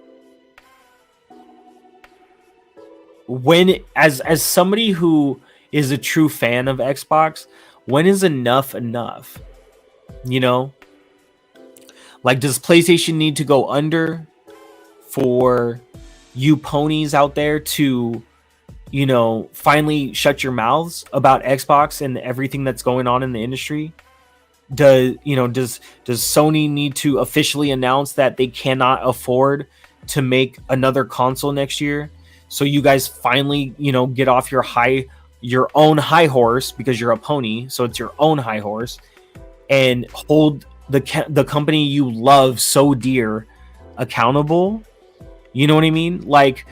when as somebody who is a true fan of Xbox, when is enough? You know, like, does PlayStation need to go under for you ponies out there to, you know, finally shut your mouths about Xbox and everything that's going on in the industry? Does Sony need to officially announce that they cannot afford to make another console next year, so you guys finally, you know, get off your own high horse, because you're a pony, so it's your own high horse, and hold the company you love so dear accountable? You know what I mean? Like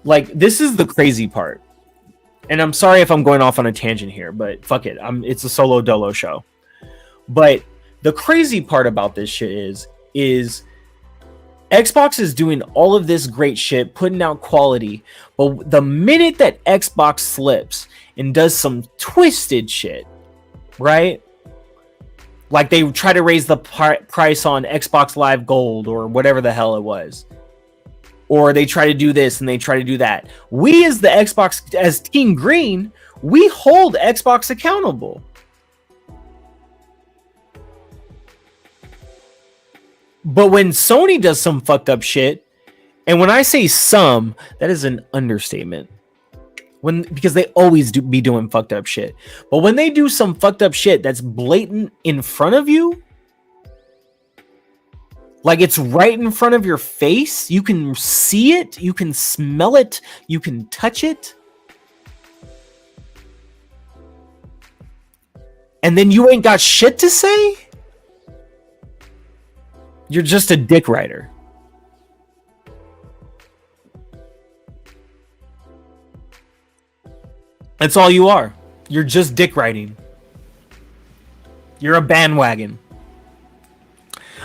this is the crazy part. And I'm sorry if I'm going off on a tangent here, but fuck it. It's a solo dolo show. But the crazy part about this shit is Xbox is doing all of this great shit, putting out quality, but the minute that Xbox slips and does some twisted shit, right? Like they try to raise the price on Xbox Live Gold or whatever the hell it was, or they try to do this and they try to do that. We as the Xbox, as Team Green, we hold Xbox accountable. But when Sony does some fucked up shit, and when I say some, that is an understatement. Because they always be doing fucked up shit. But when they do some fucked up shit that's blatant in front of you, like it's right in front of your face, you can see it, you can smell it, you can touch it, and then you ain't got shit to say, you're just a dick rider. That's all you are. You're just dick riding. You're a bandwagon.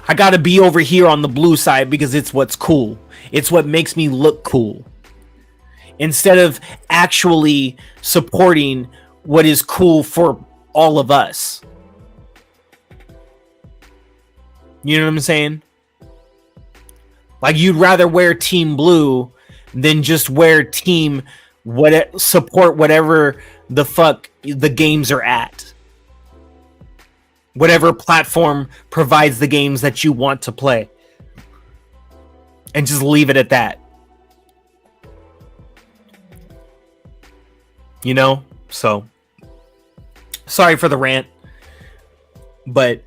I gotta be over here on the blue side because it's what's cool. It's what makes me look cool. Instead of actually supporting what is cool for all of us. You know what I'm saying? Like, you'd rather wear Team Blue than just wear Team support whatever the fuck the games are at. Whatever platform provides the games that you want to play. And just leave it at that. You know? So, sorry for the rant. But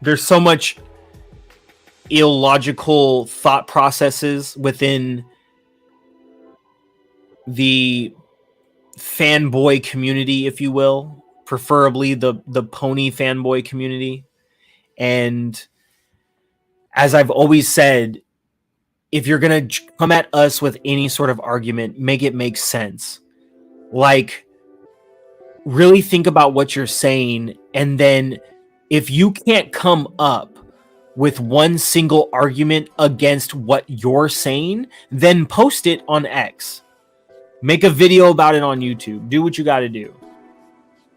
there's so much illogical thought processes within the fanboy community, if you will, preferably the pony fanboy community. And as I've always said, if you're gonna come at us with any sort of argument, make it make sense. Like, really think about what you're saying, and then if you can't come up with one single argument against what you're saying, then post it on X. Make a video about it on YouTube. Do what you got to do.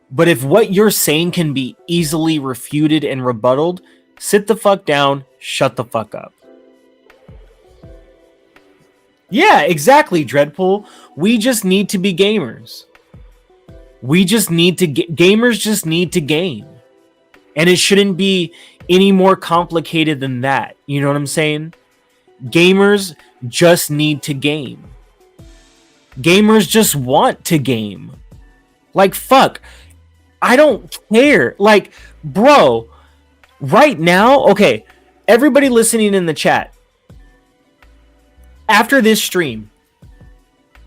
But if what you're saying can be easily refuted and rebutted, sit the fuck down, shut the fuck up. Yeah, exactly, Dreadpool. We just need to be gamers. We just need to gamers just need to game. And it shouldn't be any more complicated than that. You know what I'm saying? Gamers just need to game. Gamers just want to game. Like, fuck. I don't care. Like, bro, right now, okay, everybody listening in the chat, after this stream,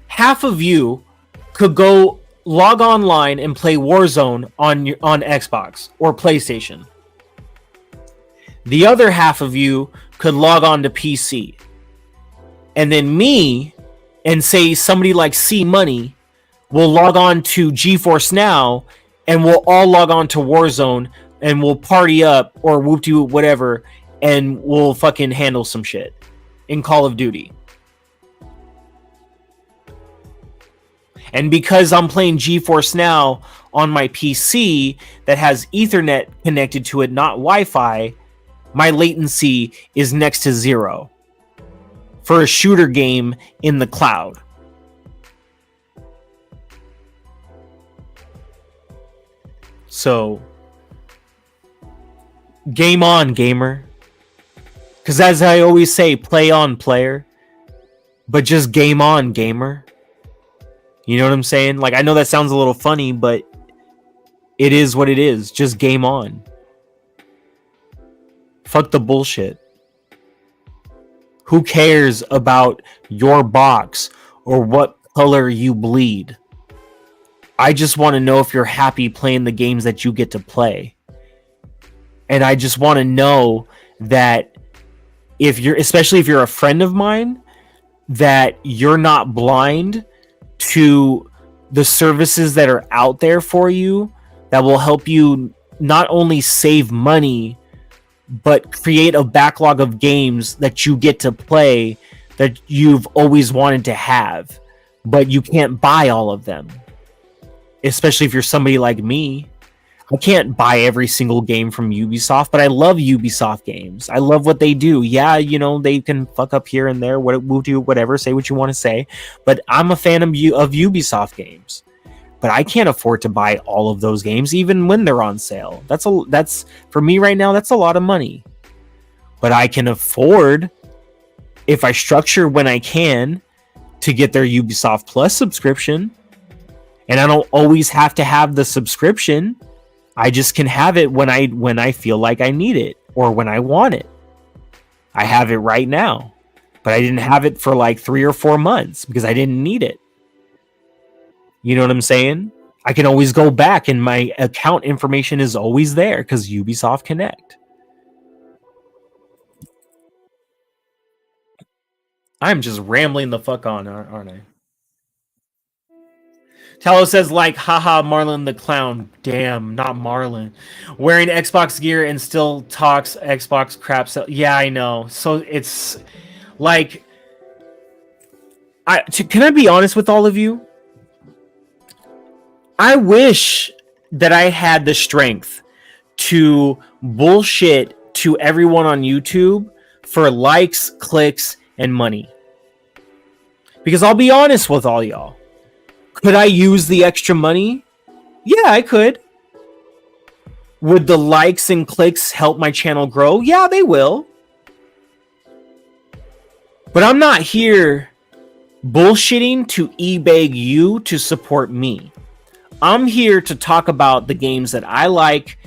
half of you could go log online and play Warzone on Xbox or PlayStation. The other half of you could log on to PC. And then me and say somebody like C Money will log on to GeForce Now, and we'll all log on to Warzone and we'll party up or whoop-de-whoop whatever, and we'll fucking handle some shit in Call of Duty. And because I'm playing GeForce Now on my PC that has Ethernet connected to it, not Wi-Fi, my latency is next to 0 for a shooter game in the cloud. So, game on, gamer. Because as I always say, play on, player. But just game on, gamer. You know what I'm saying? Like, I know that sounds a little funny, but it is what it is. Just game on. Fuck the bullshit. Who cares about your box or what color you bleed? I just want to know if you're happy playing the games that you get to play. And I just want to know that if you're, especially if you're a friend of mine, that you're not blind to the services that are out there for you that will help you not only save money, but create a backlog of games that you get to play that you've always wanted to have, but you can't buy all of them. Especially if you're somebody like me. I can't buy every single game from Ubisoft, but I love Ubisoft games. I love what they do. Yeah, you know, they can fuck up here and there, whatever, say what you want to say, but I'm a fan of Ubisoft games. But I can't afford to buy all of those games, even when they're on sale. That's for me right now, that's a lot of money. But I can afford, if I structure when I can, to get their Ubisoft Plus subscription. And I don't always have to have the subscription. I just can have it when I feel like I need it or when I want it. I have it right now, but I didn't have it for like 3 or 4 months because I didn't need it. You know what I'm saying? I can always go back and my account information is always there because Ubisoft Connect. I'm just rambling the fuck on, aren't I? Tallow says, like, haha, Marlon the Clown. Damn, not Marlon. Wearing Xbox gear and still talks Xbox crap. So, yeah, I know. So it's like, can I be honest with all of you? I wish that I had the strength to bullshit to everyone on YouTube for likes, clicks, and money. Because I'll be honest with all y'all. Could I use the extra money? Yeah, I could. Would the likes and clicks help my channel grow? Yeah, they will. But I'm not here bullshitting to e-beg you to support me. I'm here to talk about the games that I like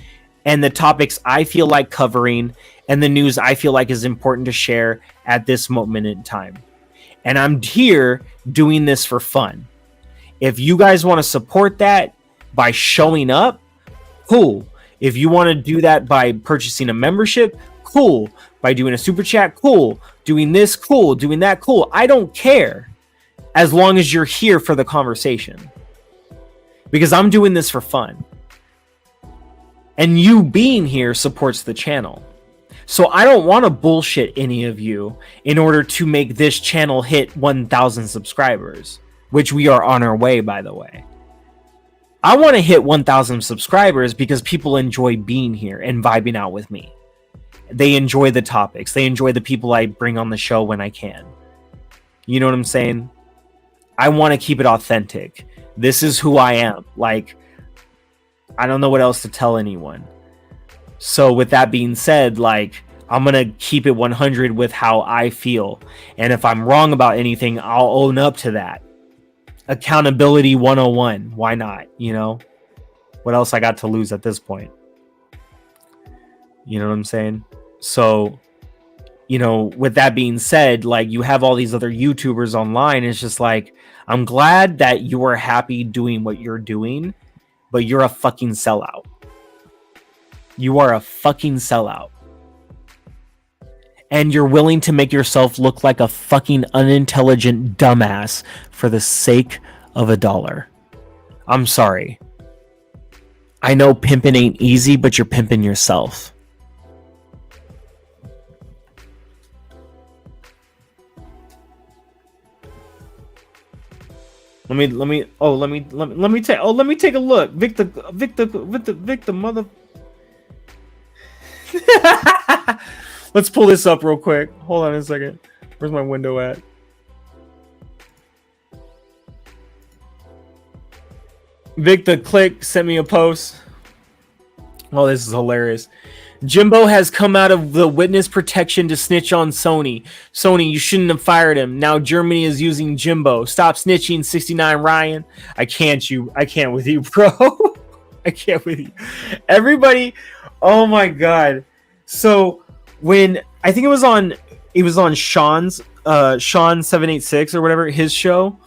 and the topics I feel like covering and the news I feel like is important to share at this moment in time. And I'm here doing this for fun. If you guys want to support that by showing up, cool. If you want to do that by purchasing a membership, cool. By doing a super chat, cool. Doing this, cool. Doing that, cool. I don't care, as long as you're here for the conversation, because I'm doing this for fun. And you being here supports the channel. So I don't want to bullshit any of you in order to make this channel hit 1,000 subscribers, which we are on our way, by the way. I want to hit 1,000 subscribers because people enjoy being here and vibing out with me. They enjoy the topics. They enjoy the people I bring on the show when I can. You know what I'm saying? I want to keep it authentic. This is who I am. Like, I don't know what else to tell anyone. So with that being said, like, I'm going to keep it 100 with how I feel. And if I'm wrong about anything, I'll own up to that. Accountability 101. Why not? You know, what else I got to lose at this point? You know what I'm saying? So, you know, with that being said, like, you have all these other YouTubers online. It's just like, I'm glad that you are happy doing what you're doing, but you're a fucking sellout. You are a fucking sellout. And you're willing to make yourself look like a fucking unintelligent dumbass for the sake of $1. I'm sorry. I know pimping ain't easy, but you're pimping yourself. Let me take a look. Victor mother. Let's pull this up real quick. Hold on a second. Where's my window at? Victor Click sent me a post. Oh, this is hilarious. Jimbo has come out of the witness protection to snitch on Sony. Sony, you shouldn't have fired him. Now Germany is using Jimbo. Stop snitching, 69 Ryan. I can't with you, bro. I can't with you. Everybody, oh my god. So when I think it was on Sean's Sean 786 or whatever, his show,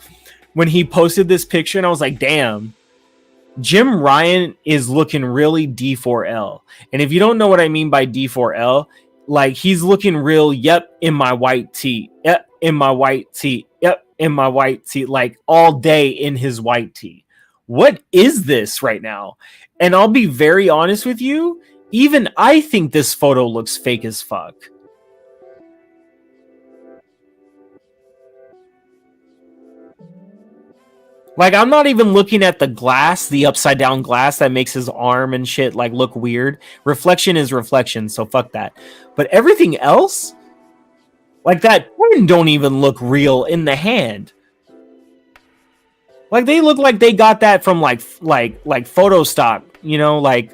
when he posted this picture, and I was like, damn. Jim Ryan is looking really D4L. And if you don't know what I mean by D4L, like, he's looking real, yep, in my white tee. Yep, in my white tee. Yep, in my white tee. Like, all day in his white tee. What is this right now? And I'll be very honest with you, even I think this photo looks fake as fuck. Like, I'm not even looking at the glass, the upside down glass that makes his arm and shit like look weird. Reflection is reflection, so fuck that. But everything else, like that pen don't even look real in the hand. Like, they look like they got that from like photo stock, you know, like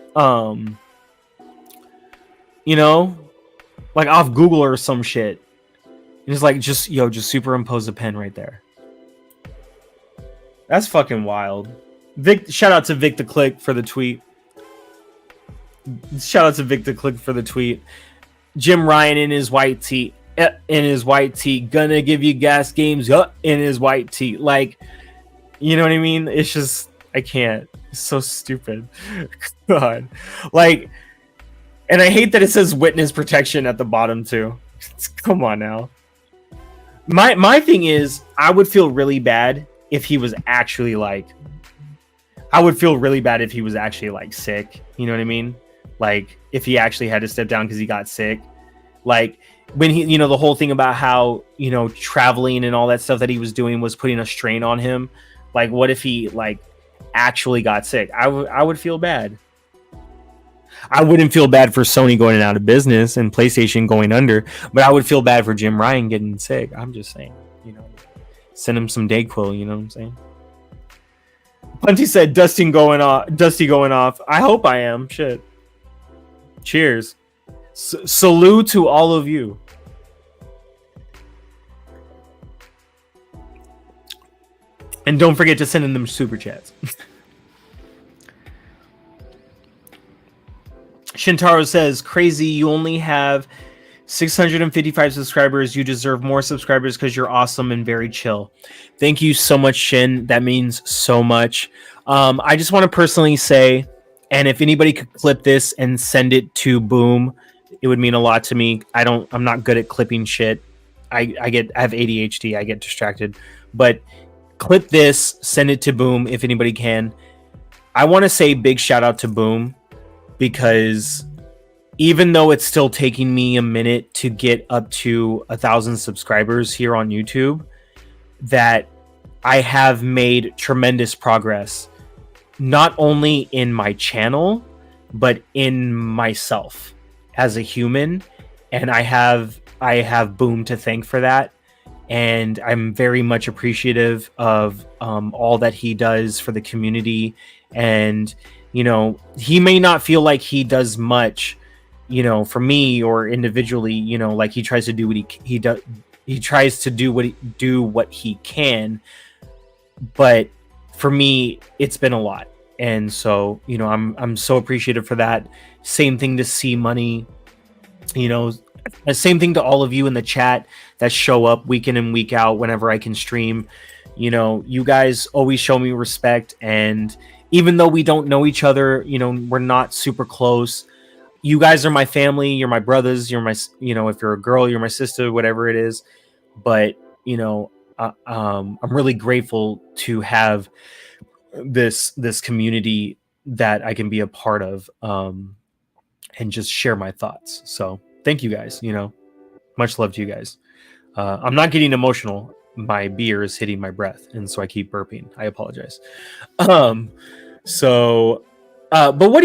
you know, like off Google or some shit. And it's like, just superimpose a pen right there. That's fucking wild. Shout out to Vic the Click for the tweet. Jim Ryan in his white tee. Gonna give you gas games in his white tee. Like, you know what I mean? It's just, I can't. It's so stupid. God. Like, and I hate that it says witness protection at the bottom too. Come on now. My thing is, I would feel really bad if he was actually like, sick. You know what I mean? Like, if he actually had to step down because he got sick. Like, when he, you know, the whole thing about how, you know, traveling and all that stuff that he was doing was putting a strain on him. Like, what if he like actually got sick? I would feel bad. I wouldn't feel bad for Sony going out of business and PlayStation going under, but I would feel bad for Jim Ryan getting sick. I'm just saying, you know. Send him some Dayquil, you know what I'm saying? Plenty said Dusty going off. I hope I am. Shit. Cheers. Salute to all of you. And don't forget to send in them super chats. Shintaro says, crazy, you only have 655 subscribers. You deserve more subscribers because you're awesome and very chill. Thank you so much, Shin. That means so much. I just want to personally say, and if anybody could clip this and send it to Boom, it would mean a lot to me. I'm not good at clipping shit. I have ADHD. I get distracted. But clip this, send it to Boom if anybody can. I want to say big shout out to Boom, because even though it's still taking me a minute to get up to 1,000 subscribers here on YouTube, that I have made tremendous progress, not only in my channel, but in myself as a human. And I have Boom to thank for that. And I'm very much appreciative of all that he does for the community. And, you know, he may not feel like he does much, you know, for me or individually, you know, like he tries to do what he does. He tries to do what he can. But for me, it's been a lot. And so, you know, I'm so appreciative for that. Same thing to C Money, you know, same thing to all of you in the chat that show up week in and week out whenever I can stream. You know, you guys always show me respect. And even though we don't know each other, you know, we're not super close. You guys are my family. You're my brothers. You're my, you know, if you're a girl, you're my sister, whatever it is. But, you know, I'm really grateful to have this community that I can be a part of, and just share my thoughts. So thank you guys. You know, much love to you guys. I'm not getting emotional. My beer is hitting my breath, and so I keep burping. I apologize. So, but what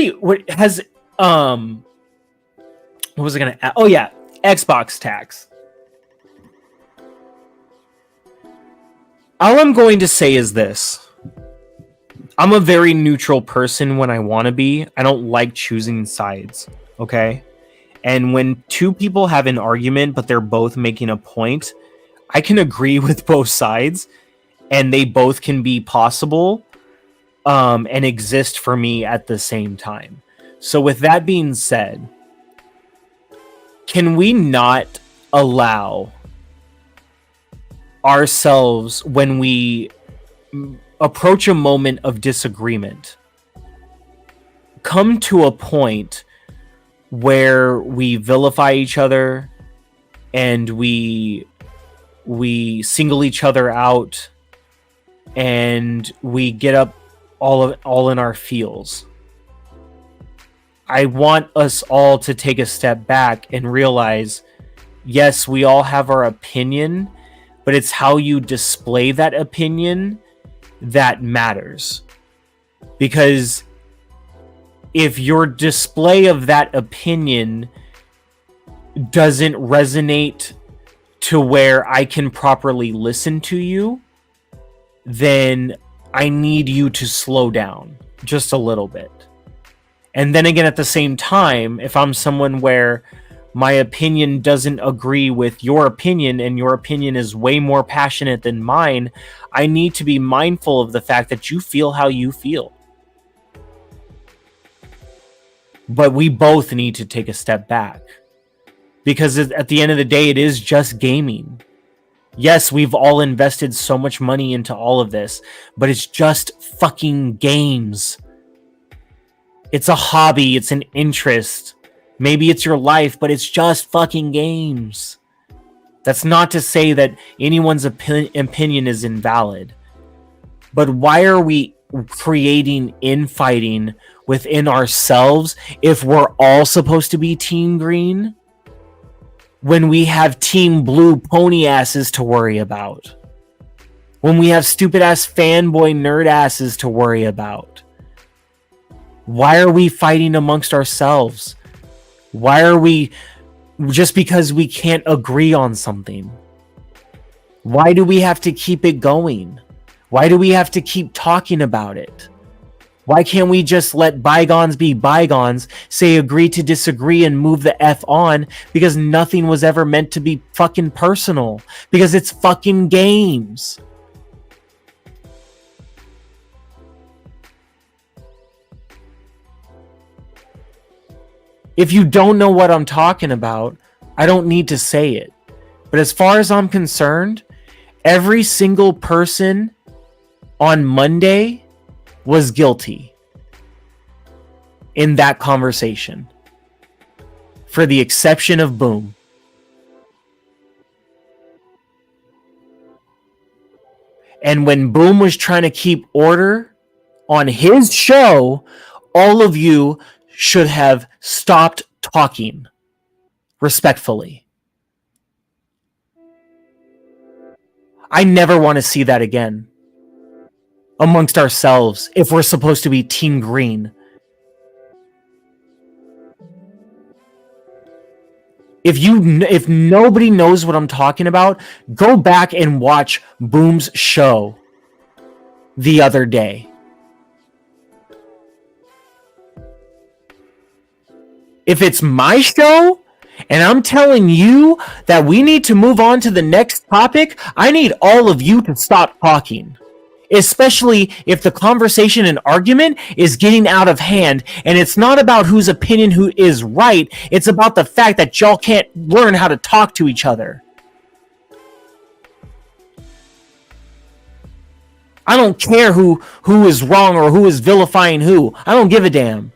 was I gonna add? Oh yeah, Xbox tax. All I'm going to say is this. I'm a very neutral person when I want to be. I don't like choosing sides, okay? And when two people have an argument, but they're both making a point, I can agree with both sides, and they both can be possible, and exist for me at the same time. So with that being said, can we not allow ourselves, when we approach a moment of disagreement, come to a point where we vilify each other and we single each other out and we get up all in our feels? I want us all to take a step back and realize, yes, we all have our opinion, but it's how you display that opinion that matters. Because if your display of that opinion doesn't resonate to where I can properly listen to you, then I need you to slow down just a little bit. And then again, at the same time, if I'm someone where my opinion doesn't agree with your opinion and your opinion is way more passionate than mine, I need to be mindful of the fact that you feel how you feel. But we both need to take a step back, because at the end of the day, it is just gaming. Yes, we've all invested so much money into all of this, but it's just fucking games. It's a hobby. It's an interest. Maybe it's your life, but it's just fucking games. That's not to say that anyone's opinion is invalid. But why are we creating infighting within ourselves if we're all supposed to be Team Green, when we have Team Blue pony asses to worry about? When we have stupid ass fanboy nerd asses to worry about? Why are we fighting amongst ourselves? Why are we, just because we can't agree on something? Why do we have to keep it going? Why do we have to keep talking about it? Why can't we just let bygones be bygones, say agree to disagree, and move the F on? Because nothing was ever meant to be fucking personal. Because it's fucking games. If you don't know what I'm talking about, I don't need to say it. But as far as I'm concerned, every single person on Monday was guilty in that conversation, for the exception of Boom. And when Boom was trying to keep order on his show, all of you should have stopped talking respectfully. I never want to see that again amongst ourselves if we're supposed to be Team Green. If nobody knows what I'm talking about, go back and watch Boom's show the other day. If it's my show and I'm telling you that we need to move on to the next topic, I need all of you to stop talking. Especially if the conversation and argument is getting out of hand, and it's not about whose opinion who is right, it's about the fact that y'all can't learn how to talk to each other. I don't care who is wrong or who is vilifying who. I don't give a damn.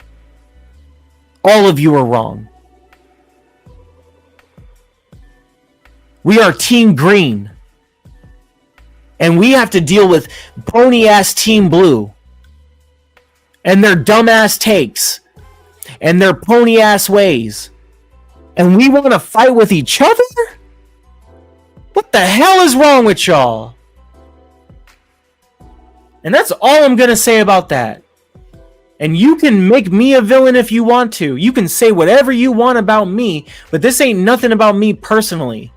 All of you are wrong. We are Team Green. And we have to deal with pony-ass Team Blue. And their dumbass takes. And their pony-ass ways. And we want to fight with each other? What the hell is wrong with y'all? And that's all I'm going to say about that. And you can make me a villain if you want to. You can say whatever you want about me. But this ain't nothing about me personally.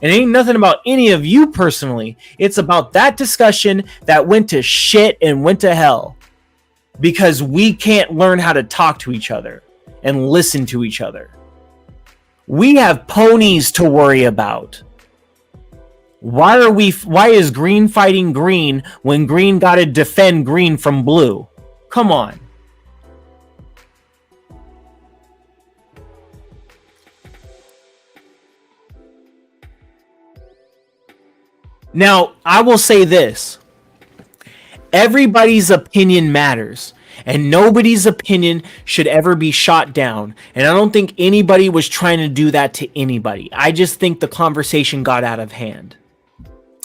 It ain't nothing about any of you personally. It's about that discussion that went to shit and went to hell. Because we can't learn how to talk to each other and listen to each other. We have ponies to worry about. Why is green fighting green when green gotta defend green from blue? Come on. Now, I will say this. Everybody's opinion matters, and nobody's opinion should ever be shot down. And I don't think anybody was trying to do that to anybody. I just think the conversation got out of hand.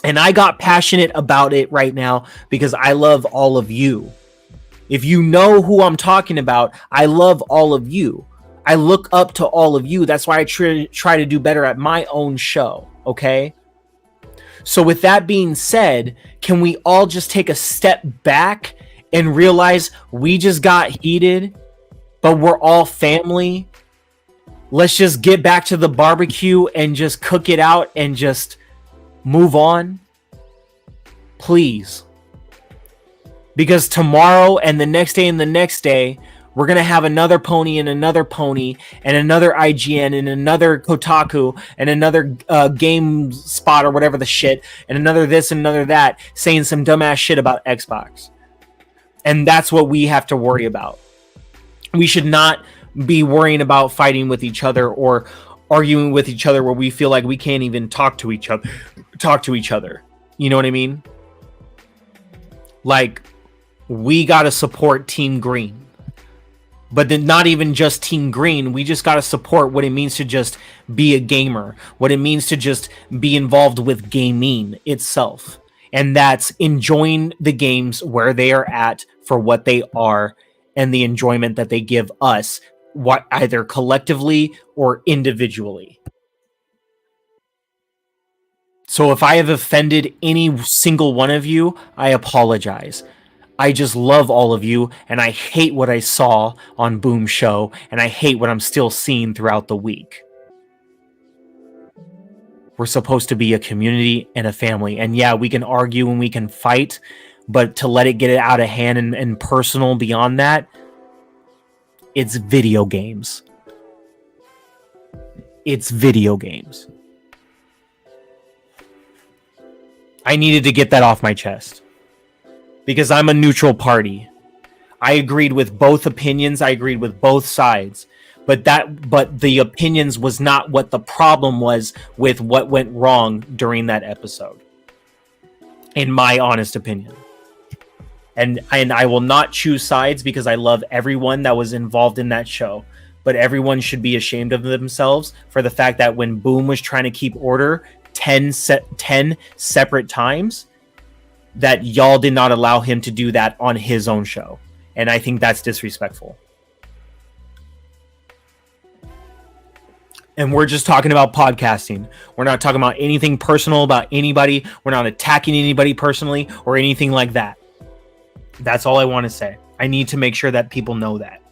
And I got passionate about it right now because I love all of you. If you know who I'm talking about, I love all of you. I look up to all of you. That's why I try to do better at my own show, okay? So with that being said, can we all just take a step back and realize we just got heated, but we're all family? Let's just get back to the barbecue and just cook it out and just move on. Please. Because tomorrow and the next day and the next day, we're going to have another pony and another IGN and another Kotaku and another GameSpot or whatever the shit and another this and another that saying some dumbass shit about Xbox. And that's what we have to worry about. We should not be worrying about fighting with each other or arguing with each other where we feel like we can't even talk to each other. You know what I mean? Like, we got to support Team Green. But then not even just Team Green, we just got to support what it means to just be a gamer, what it means to just be involved with gaming itself. And that's enjoying the games where they are at for what they are and the enjoyment that they give us, either collectively or individually. So if I have offended any single one of you, I apologize. I just love all of you, and I hate what I saw on Boom Show, and I hate what I'm still seeing throughout the week. We're supposed to be a community and a family, and yeah, we can argue and we can fight, but to let it get out of hand and personal beyond that, it's video games. It's video games. I needed to get that off my chest. Because I'm a neutral party. I agreed with both opinions. I agreed with both sides. but the opinions was not what the problem was with what went wrong during that episode, in my honest opinion. And I will not choose sides because I love everyone that was involved in that show. But everyone should be ashamed of themselves for the fact that when Boom was trying to keep order 10 separate times, that y'all did not allow him to do that on his own show. And I think that's disrespectful. And we're just talking about podcasting. We're not talking about anything personal about anybody. We're not attacking anybody personally or anything like that. That's all I want to say. I need to make sure that people know that.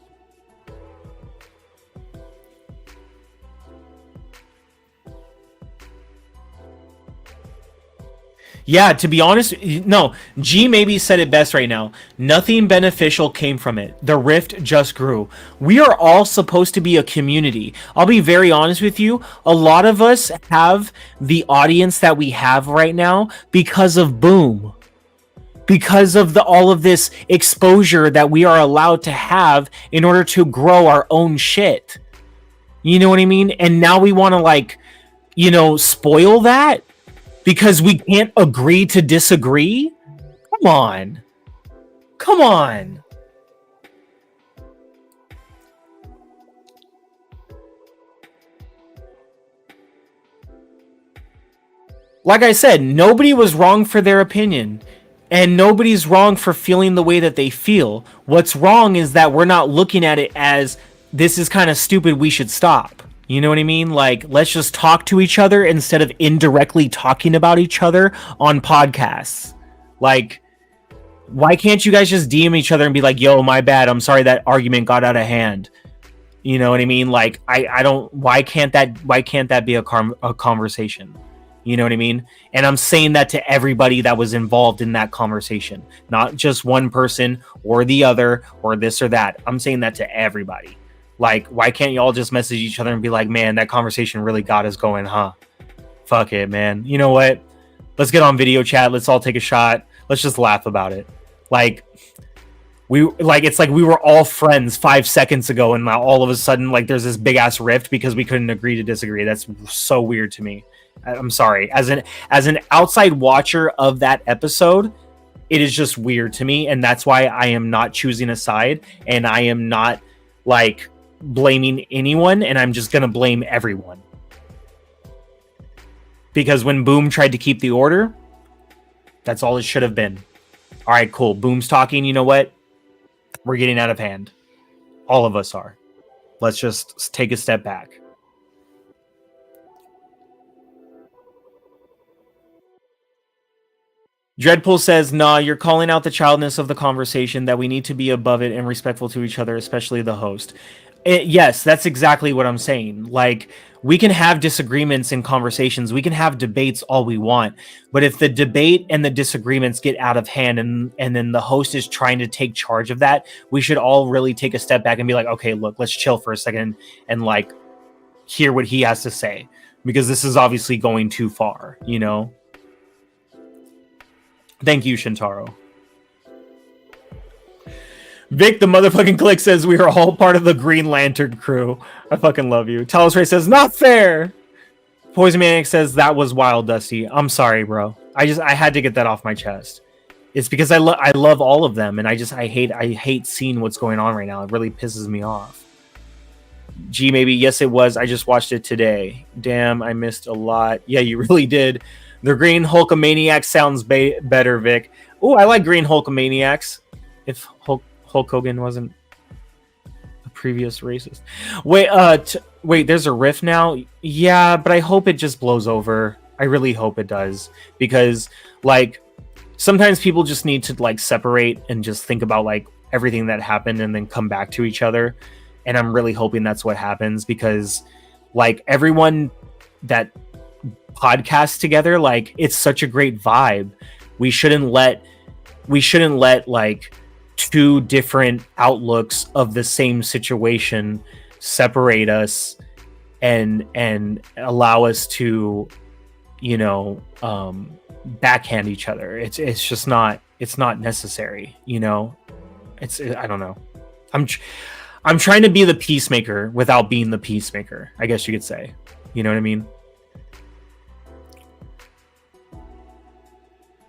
Yeah, to be honest, no. G maybe said it best right now. Nothing beneficial came from it. The rift just grew. We are all supposed to be a community. I'll be very honest with you. A lot of us have the audience that we have right now because of Boom. Because of all of this exposure that we are allowed to have in order to grow our own shit. You know what I mean? And now we want to spoil that because we can't agree to disagree? Come on. Come on. Like I said, nobody was wrong for their opinion. And nobody's wrong for feeling the way that they feel. What's wrong is that we're not looking at it as, this is kind of stupid, we should stop. You know what I mean? Like, let's just talk to each other instead of indirectly talking about each other on podcasts. Like, why can't you guys just DM each other and be like, yo, my bad, I'm sorry that argument got out of hand. You know what I mean? Like, I don't, why can't that be a conversation? You know what I mean? And I'm saying that to everybody that was involved in that conversation, not just one person or the other or this or that. I'm saying that to everybody. Like, why can't y'all just message each other and be like, man, that conversation really got us going, huh? Fuck it, man. You know what? Let's get on video chat. Let's all take a shot. Let's just laugh about it. It's like we were all friends 5 seconds ago, and now all of a sudden, like, there's this big ass rift because we couldn't agree to disagree. That's so weird to me. I'm sorry. As an outside watcher of that episode, it is just weird to me, and that's why I am not choosing a side, and I am not like blaming anyone, and I'm just gonna blame everyone. Because when Boom tried to keep the order, that's all it should have been. All right, cool. Boom's talking. You know what? We're getting out of hand. All of us are. Let's just take a step back. Dreadpool says, nah, you're calling out the childness of the conversation, that we need to be above it and respectful to each other, especially the host. Yes, that's exactly what I'm saying. Like, we can have disagreements in conversations. We can have debates all we want. But if the debate and the disagreements get out of hand and then the host is trying to take charge of that, we should all really take a step back and be like, okay, look, let's chill for a second and like hear what he has to say. Because this is obviously going too far, you know? Thank you, Shintaro. Vic, the motherfucking click, says we are all part of the Green Lantern crew. I fucking love you. Talos Ray says, not fair. Poison Maniac says, that was wild, Dusty. I'm sorry, bro. I had to get that off my chest. It's because I love all of them, and I hate seeing what's going on right now. It really pisses me off. G, maybe. Yes, it was. I just watched it today. Damn, I missed a lot. Yeah, you really did. The Green Hulkamaniacs sounds better, Vic. Oh, I like Green Hulkamaniacs. If Hulk Hogan wasn't a previous racist. Wait, there's a riff now? Yeah, but I hope it just blows over. I really hope it does. Because, like, sometimes people just need to, like, separate and just think about, like, everything that happened and then come back to each other. And I'm really hoping that's what happens because, like, everyone that podcasts together, like, it's such a great vibe. We shouldn't let like two different outlooks of the same situation separate us and allow us to, you know, backhand each other. It's not necessary, you know. I don't know. I'm trying to be the peacemaker without being the peacemaker, I guess you could say. You know what I mean?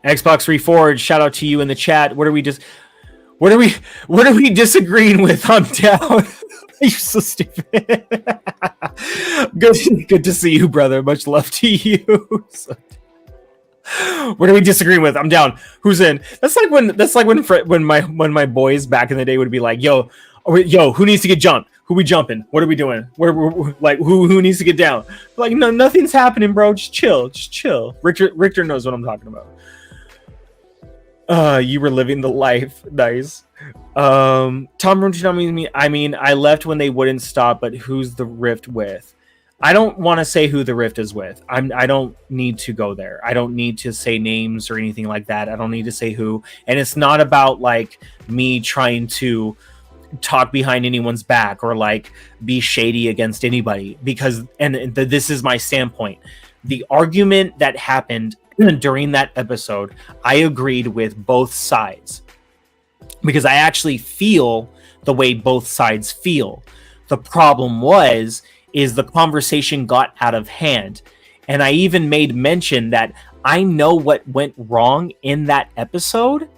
Xbox Reforged, shout out to you in the chat. What are we disagreeing with? I'm down. You're so stupid. Good to see you, brother. Much love to you. What are we disagreeing with? I'm down. Who's in? That's like when my boys back in the day would be like, yo, who needs to get jumped? Who we jumping? What are we doing? Like who needs to get down? Like, no, nothing's happening, bro. Just chill. Richter knows what I'm talking about. You were living the life. Nice. Tom Runchinomi, I mean, I left when they wouldn't stop, but who's the rift with? I don't want to say who the rift is with. I don't need to go there. I don't need to say names or anything like that. I don't need to say who. And it's not about like me trying to talk behind anyone's back or like be shady against anybody, because this is my standpoint. The argument that happened during that episode, I agreed with both sides because I actually feel the way both sides feel. The problem is the conversation got out of hand. And I even made mention that I know what went wrong in that episode,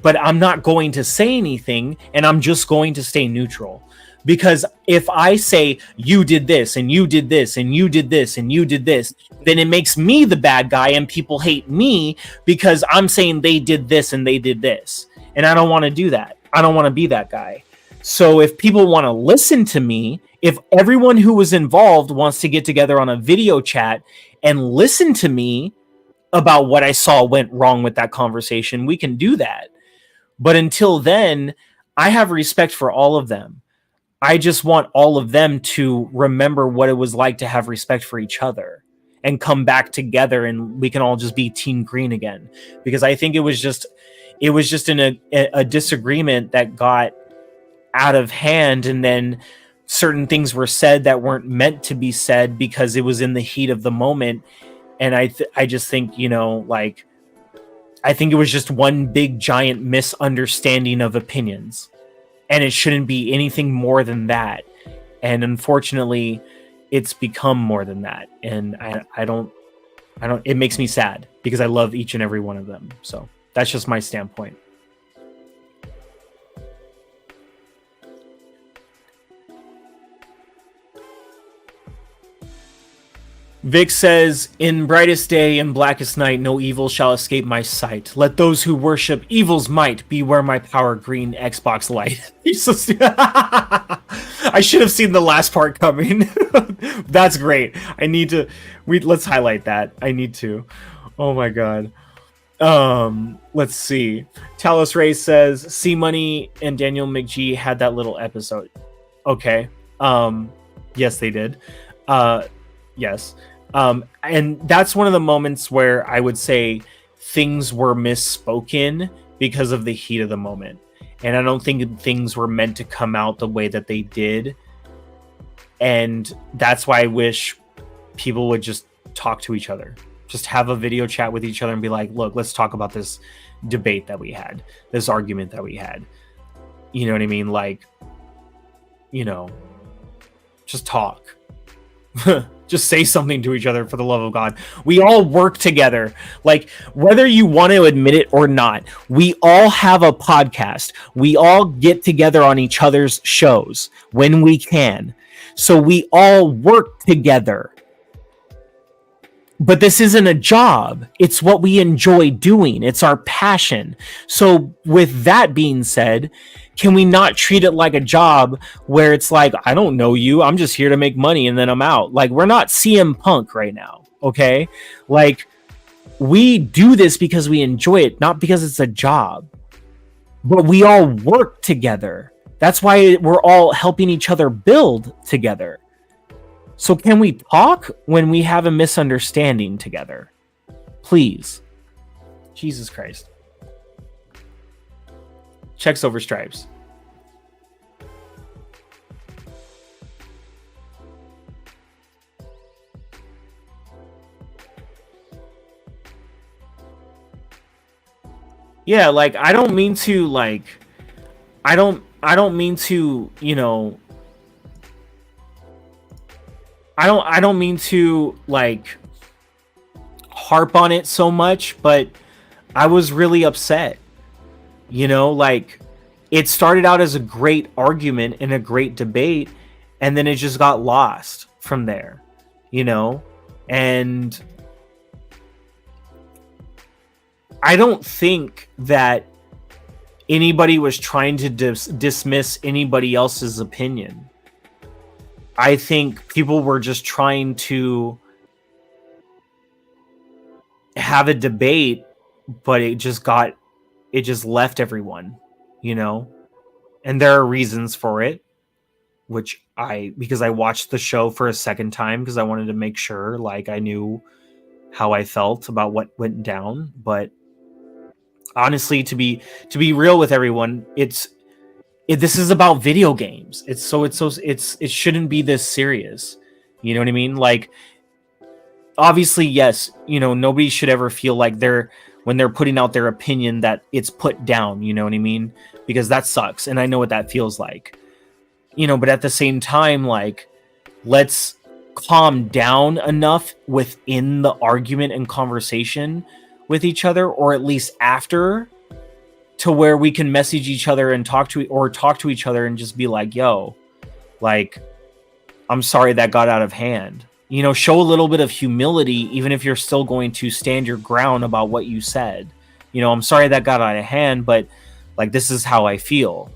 but I'm not going to say anything, and I'm just going to stay neutral. Because if I say you did this and you did this and you did this and you did this, then it makes me the bad guy and people hate me because I'm saying they did this and they did this. And I don't want to do that. I don't want to be that guy. So if people want to listen to me, if everyone who was involved wants to get together on a video chat and listen to me about what I saw went wrong with that conversation, we can do that. But until then, I have respect for all of them. I just want all of them to remember what it was like to have respect for each other and come back together, and we can all just be Team Green again. Because I think it was just a disagreement that got out of hand, and then certain things were said that weren't meant to be said because it was in the heat of the moment. And I just think, you know, like, I think it was just one big giant misunderstanding of opinions. And it shouldn't be anything more than that. And unfortunately, it's become more than that. And I don't, it makes me sad because I love each and every one of them. So that's just my standpoint. Vic says, in brightest day and blackest night, no evil shall escape my sight. Let those who worship evil's might beware my power green Xbox light. I should have seen the last part coming. That's great. Let's highlight that. I need to. Oh my god. Let's see. Talos Ray says, C Money and Daniel McGee had that little episode. Okay. Yes, they did. Yes. And that's one of the moments where I would say things were misspoken because of the heat of the moment. And I don't think things were meant to come out the way that they did. And that's why I wish people would just talk to each other. Just have a video chat with each other and be like, look, let's talk about this debate that we had, this argument that we had. You know what I mean? Like, you know, just talk. Just say something to each other, for the love of God. We all work together. Like, whether you want to admit it or not, we all have a podcast. We all get together on each other's shows when we can. So we all work together. But this isn't a job. It's what we enjoy doing. It's our passion. So with that being said, can we not treat it like a job where it's like, I don't know you, I'm just here to make money and then I'm out? Like, we're not CM Punk right now, okay? Like, we do this because we enjoy it, not because it's a job. But we all work together. That's why we're all helping each other build together. So can we talk when we have a misunderstanding together? Please. Jesus Christ. Checks over stripes. Yeah, like, I don't mean to, like, I don't don't mean to, I don't mean to like harp on it so much, but I was really upset. Like it started out as a great argument and a great debate, and then it just got lost from there, and I don't think that anybody was trying to dismiss anybody else's opinion. I think people were just trying to have a debate, but it just left everyone, and there are reasons for it, because I watched the show for a second time because I wanted to make sure like I knew how I felt about what went down. But honestly, to be real with everyone, this is about video games. It shouldn't be this serious. You know what I mean? Like, obviously, yes, nobody should ever feel like when they're putting out their opinion that it's put down, you know what I mean? Because that sucks, and I know what that feels like. But at the same time, like, let's calm down enough within the argument and conversation with each other, or at least after, to where we can message each other and talk to each other and just be like, yo, like, I'm sorry that got out of hand. Show a little bit of humility, even if you're still going to stand your ground about what you said. I'm sorry that got out of hand, but like, this is how I feel.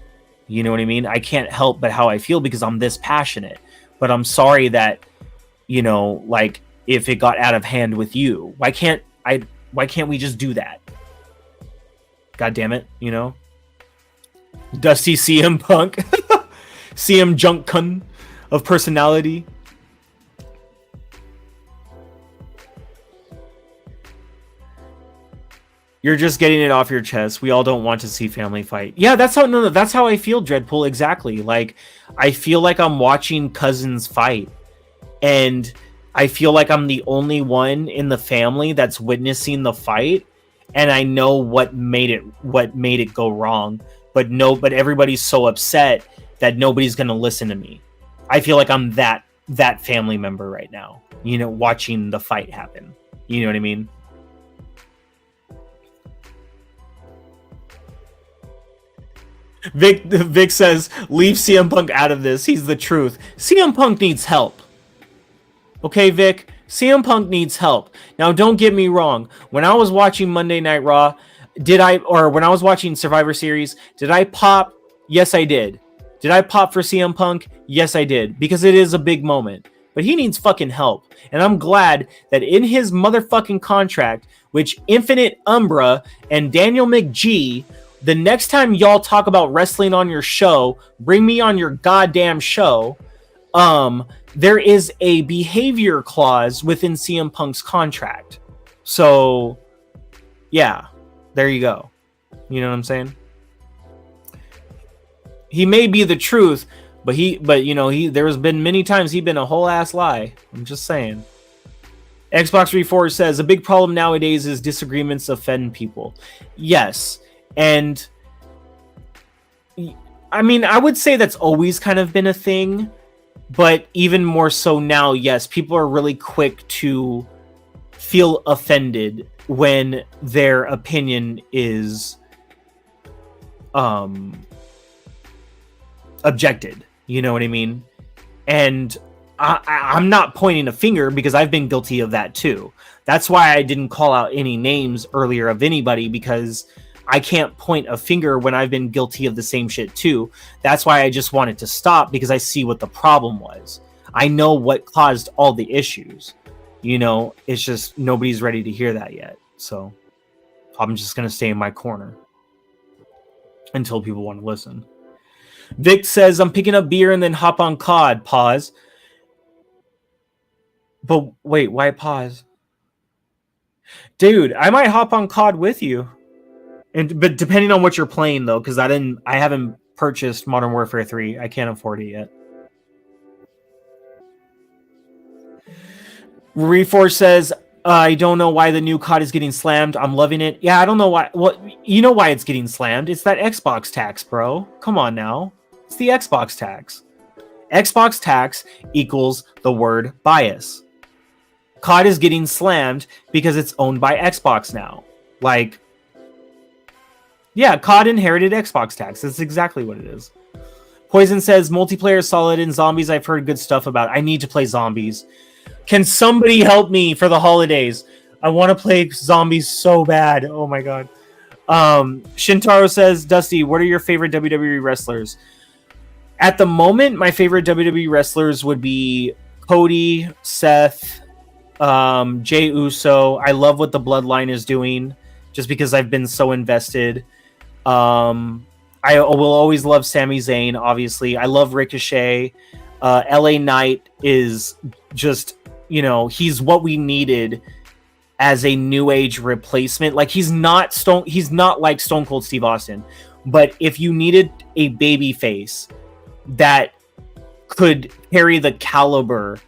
You know what I mean? I can't help but how I feel because I'm this passionate, but I'm sorry that, like, if it got out of hand with you, why can't we just do that? God damn it, Dusty CM Punk, CM Junkun of personality. You're just getting it off your chest. We all don't want to see family fight. Yeah, that's how I feel, Dreadpool. Exactly. Like, I feel like I'm watching cousins fight, and I feel like I'm the only one in the family that's witnessing the fight, and I know what made it go wrong. But everybody's so upset that nobody's gonna listen to me. I feel like I'm that family member right now, watching the fight happen. You know what I mean? Vic says, leave CM Punk out of this. He's the truth. CM Punk needs help. Okay, Vic? CM Punk needs help. Now, don't get me wrong. When I was watching Monday Night Raw, when I was watching Survivor Series, did I pop? Yes, I did. Did I pop for CM Punk? Yes, I did. Because it is a big moment. But he needs fucking help. And I'm glad that in his motherfucking contract, which Infinite Umbra and Daniel McGee, the next time y'all talk about wrestling on your show, bring me on your goddamn show. There is a behavior clause within CM Punk's contract. So, yeah, there you go. You know what I'm saying? He may be the truth, but there's been many times he's been a whole ass lie. I'm just saying. Xbox 34 says a big problem nowadays is disagreements offend people. Yes. And I mean, I would say that's always kind of been a thing, but even more so now, yes, people are really quick to feel offended when their opinion is objected. You know what I mean? And I'm not pointing a finger because I've been guilty of that too. That's why I didn't call out any names earlier of anybody, because I can't point a finger when I've been guilty of the same shit too. That's why I just wanted to stop, because I see what the problem was. I know what caused all the issues. It's just nobody's ready to hear that yet. So I'm just going to stay in my corner until people want to listen. Vic says, I'm picking up beer and then hop on COD. Pause. But wait, why pause? Dude, I might hop on COD with you. But depending on what you're playing, though, because I haven't purchased Modern Warfare 3. I can't afford it yet. Reforce says, I don't know why the new COD is getting slammed. I'm loving it. Yeah, I don't know why. Well, you know why it's getting slammed. It's that Xbox tax, bro. Come on now. It's the Xbox tax. Xbox tax equals the word bias. COD is getting slammed because it's owned by Xbox now. Like, yeah, COD inherited Xbox tax. That's exactly what it is. Poison says, multiplayer is solid in zombies. I've heard good stuff about it. I need to play zombies. Can somebody help me for the holidays? I want to play zombies so bad. Oh my god. Shintaro says, Dusty, what are your favorite WWE wrestlers? At the moment, my favorite WWE wrestlers would be Cody, Seth, Jey Uso. I love what the Bloodline is doing just because I've been so invested. I will always love Sami Zayn, obviously. I love Ricochet. LA Knight is just, you know, he's what we needed as a new age replacement. Like, he's not like Stone Cold Steve Austin, but if you needed a baby face that could carry the caliber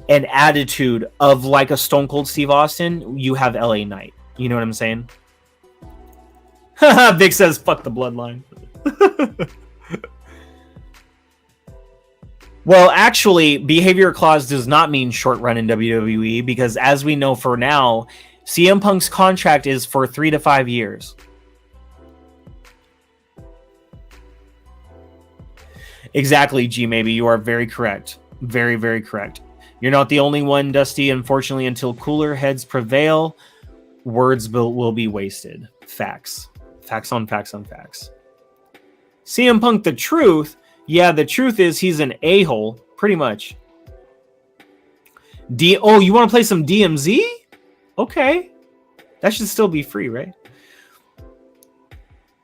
and attitude of like a Stone Cold Steve Austin, you have LA Knight. You know what I'm saying? Vic says, fuck the Bloodline. Well, actually, behavior clause does not mean short run in WWE because, as we know for now, CM Punk's contract is for 3 to 5 years. Exactly, G. Maybe you are very correct. Very, very correct. You're not the only one, Dusty. Unfortunately, until cooler heads prevail, words will be wasted. Facts. Facts on facts on facts. CM Punk, the truth. Yeah, the truth is he's an a-hole, pretty much. Oh, you want to play some DMZ? Okay. That should still be free, right?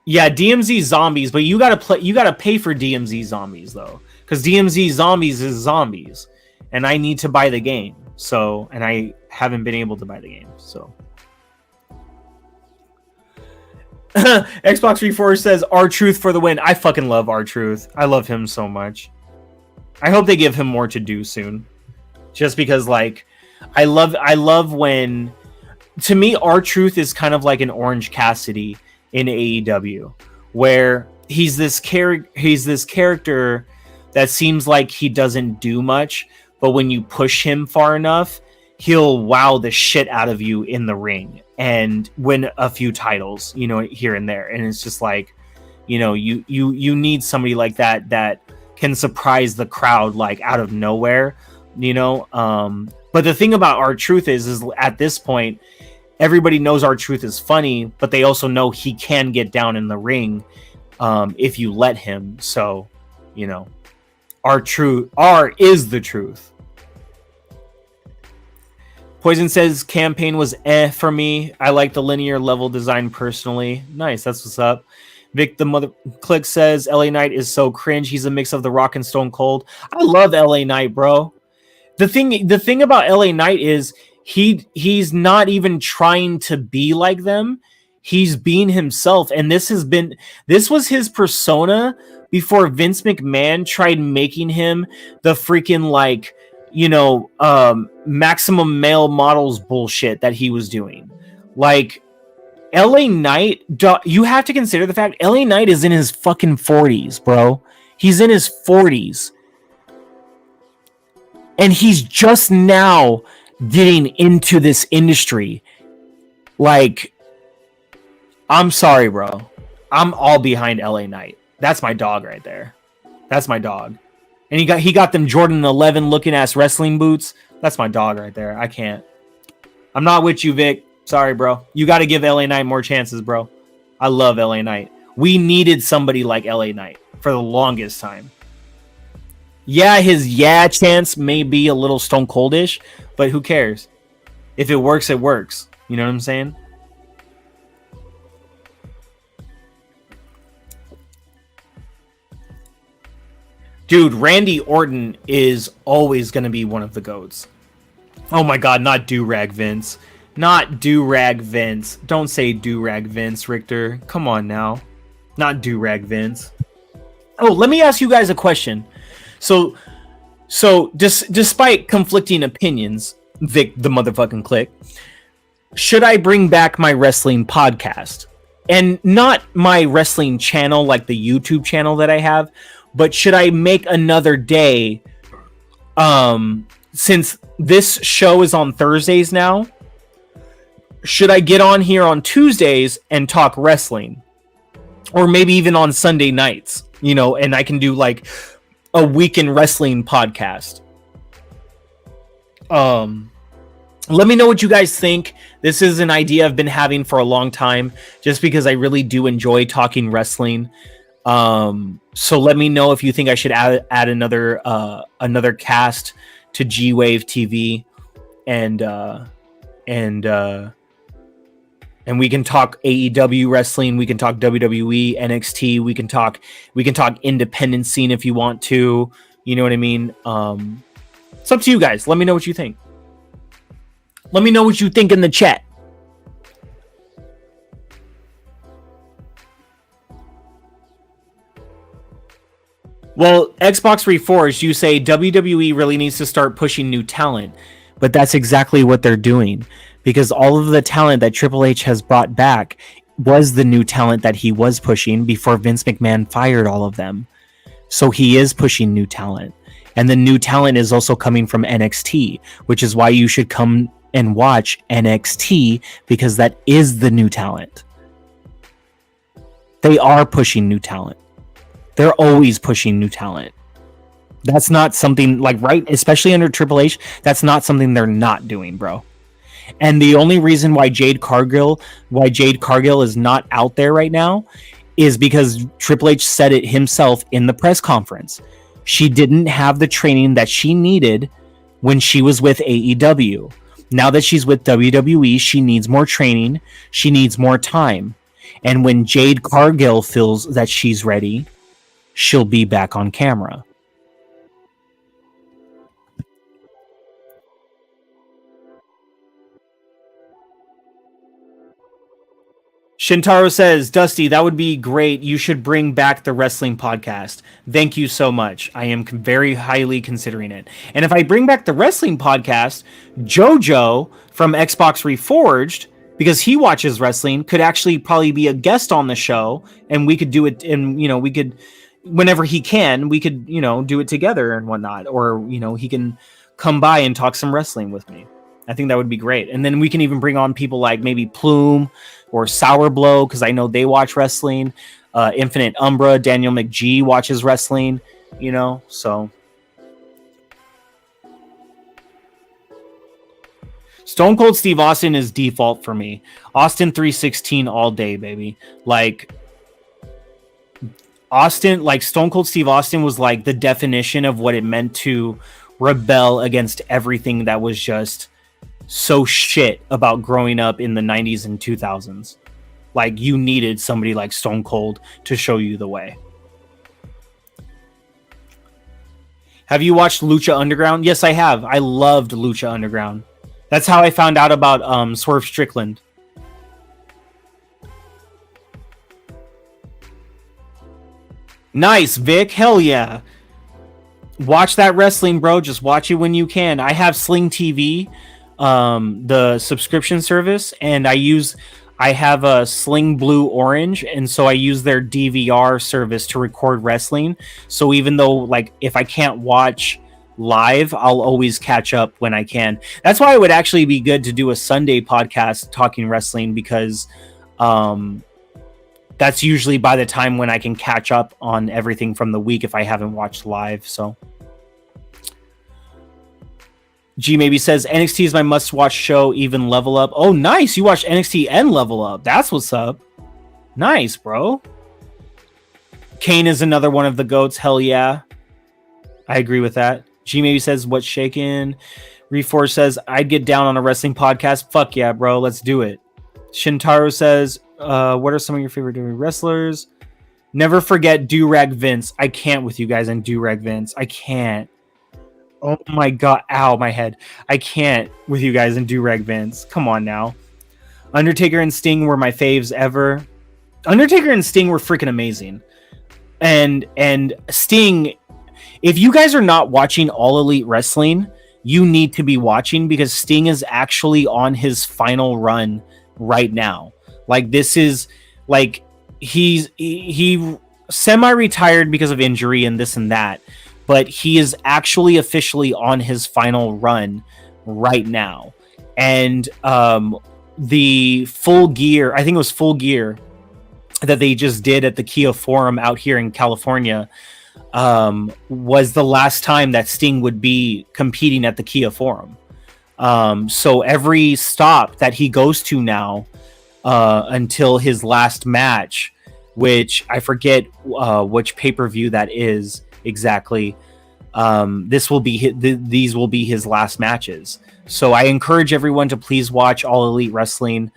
Yeah, DMZ Zombies, but you gotta pay for DMZ Zombies though. Because DMZ Zombies is zombies. And I need to buy the game. So, and I haven't been able to buy the game, so. Xbox 34 says R-Truth for the win. I fucking love R-Truth. I love him so much. I hope they give him more to do soon. Just because, like, I love when, to me, R-Truth is kind of like an Orange Cassidy in AEW, where he's this character that seems like he doesn't do much, but when you push him far enough, he'll wow the shit out of you in the ring and win a few titles, you know, here and there. And it's just like, you know, you need somebody like that can surprise the crowd like out of nowhere, you know. But the thing about R-Truth is at this point, everybody knows R-Truth is funny, but they also know he can get down in the ring if you let him. So, you know, R is the truth. Poison says campaign was for me. I like the linear level design personally. Nice, that's what's up. Vic the mother click says LA Knight is so cringe. He's a mix of The Rock and Stone Cold. I love LA Knight, bro. The thing about LA Knight is he's not even trying to be like them. He's being himself, and this was his persona before Vince McMahon tried making him the freaking, like, you know, maximum male models bullshit that he was doing. Like, LA Knight, you have to consider the fact LA Knight is in his fucking 40s, bro. He's in his 40s. And he's just now getting into this industry. Like, I'm sorry, bro. I'm all behind LA Knight. That's my dog right there. That's my dog. And he got them Jordan 11 looking ass wrestling boots. That's my dog right there. I can't. I'm not with you, Vic. Sorry, bro. You got to give LA Knight more chances, bro. I love LA Knight. We needed somebody like LA Knight for the longest time. Yeah, his chance may be a little Stone Coldish, but who cares? If it works, it works. You know what I'm saying? Dude, Randy Orton is always going to be one of the GOATs. Oh my god, not Do-Rag Vince. Not Do-Rag Vince. Don't say Do-Rag Vince, Richter. Come on now. Not Do-Rag Vince. Oh, let me ask you guys a question. So despite conflicting opinions, Vic the motherfucking click, should I bring back my wrestling podcast? And not my wrestling channel like the YouTube channel that I have, but should I make another day? Since this show is on Thursdays now, should I get on here on Tuesdays and talk wrestling? Or maybe even on Sunday nights, and I can do like a weekend wrestling podcast. Let me know what you guys think. This is an idea I've been having for a long time, just because I really do enjoy talking wrestling. So let me know if you think I should add another cast to G-Wave TV, and we can talk AEW wrestling. We can talk WWE, NXT. We can talk independent scene if you want to. You know what I mean? It's up to you guys. Let me know what you think. Let me know what you think in the chat. Well, Xbox Reforged, you say WWE really needs to start pushing new talent, but that's exactly what they're doing, because all of the talent that Triple H has brought back was the new talent that he was pushing before Vince McMahon fired all of them. So he is pushing new talent, and the new talent is also coming from NXT, which is why you should come and watch NXT, because that is the new talent. They are pushing new talent. They're always pushing new talent. That's not something like, right, especially under Triple H, that's not something they're not doing, bro. And the only reason why Jade Cargill is not out there right now is because Triple H said it himself in the press conference. She didn't have the training that she needed when she was with AEW. Now that she's with WWE, she needs more training. She needs more time. And when Jade Cargill feels that she's ready, she'll be back on camera. Shintaro says, Dusty, that would be great. You should bring back the wrestling podcast. Thank you so much. I am very highly considering it. And if I bring back the wrestling podcast, JoJo from Xbox Reforged, because he watches wrestling, could actually probably be a guest on the show, and we could do it, and we could, whenever he can, we could do it together and whatnot, or he can come by and talk some wrestling with me. I think that would be great. And then we can even bring on people like maybe Plume or Sour Blow, because I know they watch wrestling. Infinite Umbra, Daniel McGee watches wrestling, so. Stone Cold Steve Austin is default for me. Austin 316 all day, baby. Like, Austin, like Stone Cold Steve Austin was like the definition of what it meant to rebel against everything that was just so shit about growing up in the 90s and 2000s. Like, you needed somebody like Stone Cold to show you the way. Have you watched Lucha Underground? Yes, I have. I loved Lucha Underground. That's how I found out about Swerve Strickland. Nice, Vic. Hell yeah. Watch that wrestling, bro. Just watch it when you can. I have Sling TV, the subscription service, and I have a Sling Blue Orange, and so I use their DVR service to record wrestling. So even though, like, if I can't watch live, I'll always catch up when I can. That's why it would actually be good to do a Sunday podcast talking wrestling, because that's usually by the time when I can catch up on everything from the week if I haven't watched live. So G maybe says NXT is my must-watch show, even Level Up. Oh, nice. You watched NXT and Level Up. That's what's up. Nice, bro. Kane is another one of the GOATs. Hell yeah. I agree with that. G maybe says, what's shaking? Reforge says, I'd get down on a wrestling podcast. Fuck yeah, bro. Let's do it. Shintaro says, what are some of your favorite wrestlers? Never forget Do-Rag Vince. I can't with you guys and Do-Rag Vince. I can't. Oh my god. Ow, my head. I can't with you guys and Do-Rag Vince. Come on now. Undertaker and Sting were my faves ever. Undertaker and Sting were freaking amazing. And Sting, if you guys are not watching All Elite Wrestling, you need to be watching, because Sting is actually on his final run right now. Like, this is like he semi-retired because of injury and this and that, but he is actually officially on his final run right now. And the Full Gear, I think it was Full Gear, that they just did at the Kia Forum out here in California, was the last time that Sting would be competing at the Kia Forum. So every stop that he goes to now, until his last match, which I forget which pay-per-view that is exactly, these will be his last matches. So I encourage everyone to please watch All Elite Wrestling.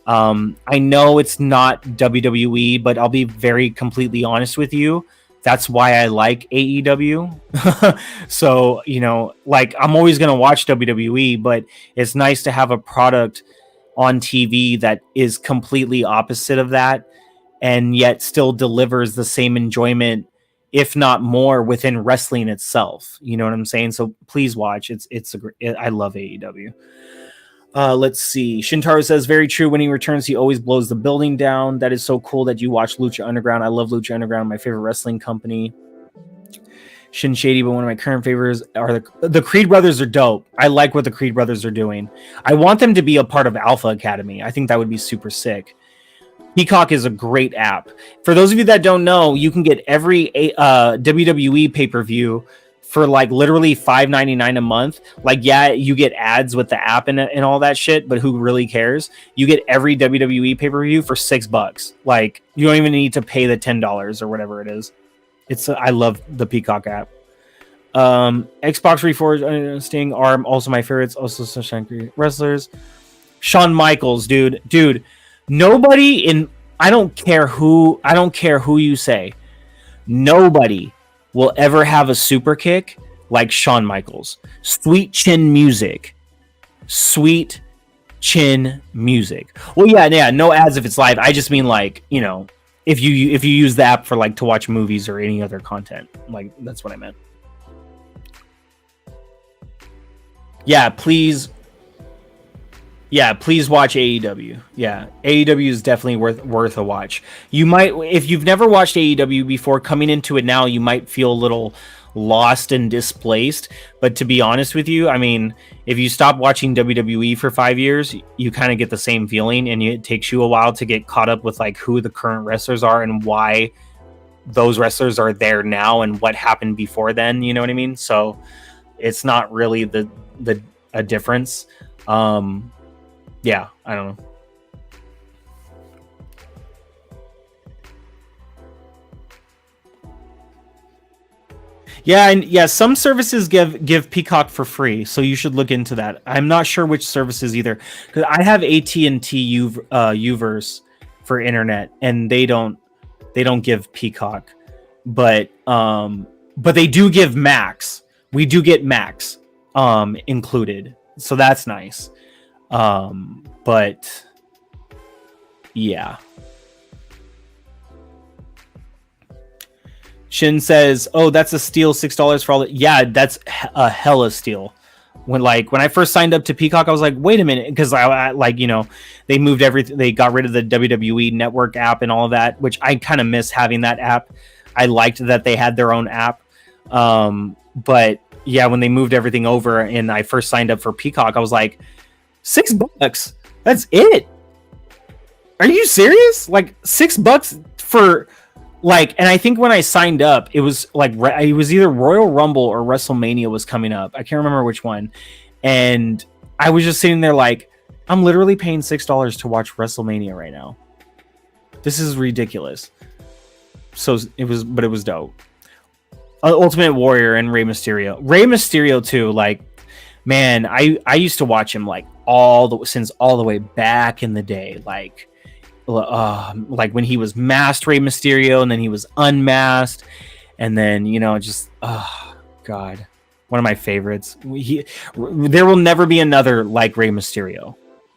I know it's not WWE, but I'll be very completely honest with you. That's why I like AEW. So, like, I'm always going to watch WWE, but it's nice to have a product on TV that is completely opposite of that and yet still delivers the same enjoyment, if not more, within wrestling itself. You know what I'm saying? So please watch. I love AEW. Let's see. Shintaro says, very true. When he returns, he always blows the building down. That is so cool that you watch Lucha Underground. I love Lucha Underground, my favorite wrestling company. Shin Shady, but one of my current favorites are the Creed brothers are dope. I like what the Creed brothers are doing. I want them to be a part of Alpha Academy. I think that would be super sick. Peacock is a great app. For those of you that don't know, you can get every WWE pay-per-view for like literally $5.99 a month. Like, yeah, you get ads with the app and all that shit, but who really cares? You get every WWE pay-per-view for $6. Like, you don't even need to pay the $10 or whatever it is. I love the Peacock app. Xbox Reforged, Sting are also my favorites. Also Sunshine wrestlers. Shawn Michaels, dude. Nobody I don't care who you say. Nobody will ever have a super kick like Shawn Michaels. Sweet chin music. Well, yeah, no ads if it's live. I just mean, like, if you use the app for like to watch movies or any other content. Like, that's what I meant. Yeah, please watch AEW. Yeah, AEW is definitely worth a watch. You might, if you've never watched AEW before, coming into it now, you might feel a little lost and displaced. But to be honest with you, I mean, if you stop watching WWE for 5 years, you kind of get the same feeling, and it takes you a while to get caught up with like who the current wrestlers are and why those wrestlers are there now and what happened before then. You know what I mean? So it's not really a difference. Yeah, I don't know. Yeah, some services give Peacock for free, so you should look into that. I'm not sure which services either, because I have AT&T Uverse for internet, and they don't give Peacock, but they do give Max. We do get Max included, so that's nice. But yeah. Shin says, "Oh, that's a steal, $6 for all that." Yeah, that's a hella steal. When I first signed up to Peacock, I was like, "Wait a minute," because I they moved everything. They got rid of the WWE Network app and all of that, which I kind of miss having that app. I liked that they had their own app, but yeah, when they moved everything over and I first signed up for Peacock, I was like, $6? That's it? Are you serious? Like $6 for like? And I think when I signed up, it was like it was either Royal Rumble or WrestleMania was coming up. I can't remember which one. And I was just sitting there like, I'm literally paying $6 to watch WrestleMania right now. This is ridiculous. So it was dope. Ultimate Warrior and Rey Mysterio too. Like, man, I used to watch him like all the way back in the day, like when he was masked Rey Mysterio, and then he was unmasked, and then God, one of my favorites. There will never be another like Rey Mysterio.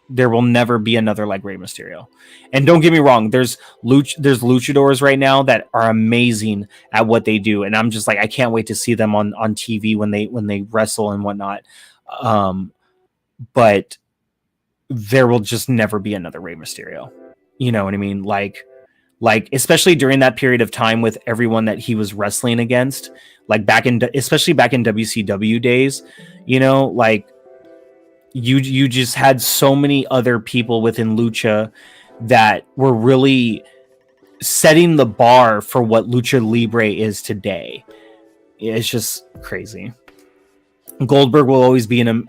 There will never be another like Rey Mysterio. And don't get me wrong, there's luchadors right now that are amazing at what they do, and I'm just like, I can't wait to see them on TV when they wrestle and whatnot. But there will just never be another Rey Mysterio. You know what I mean? Like like especially during that period of time with everyone that he was wrestling against, like especially back in WCW days, you know, like you just had so many other people within lucha that were really setting the bar for what lucha libre is today. It's just crazy. Goldberg will always be an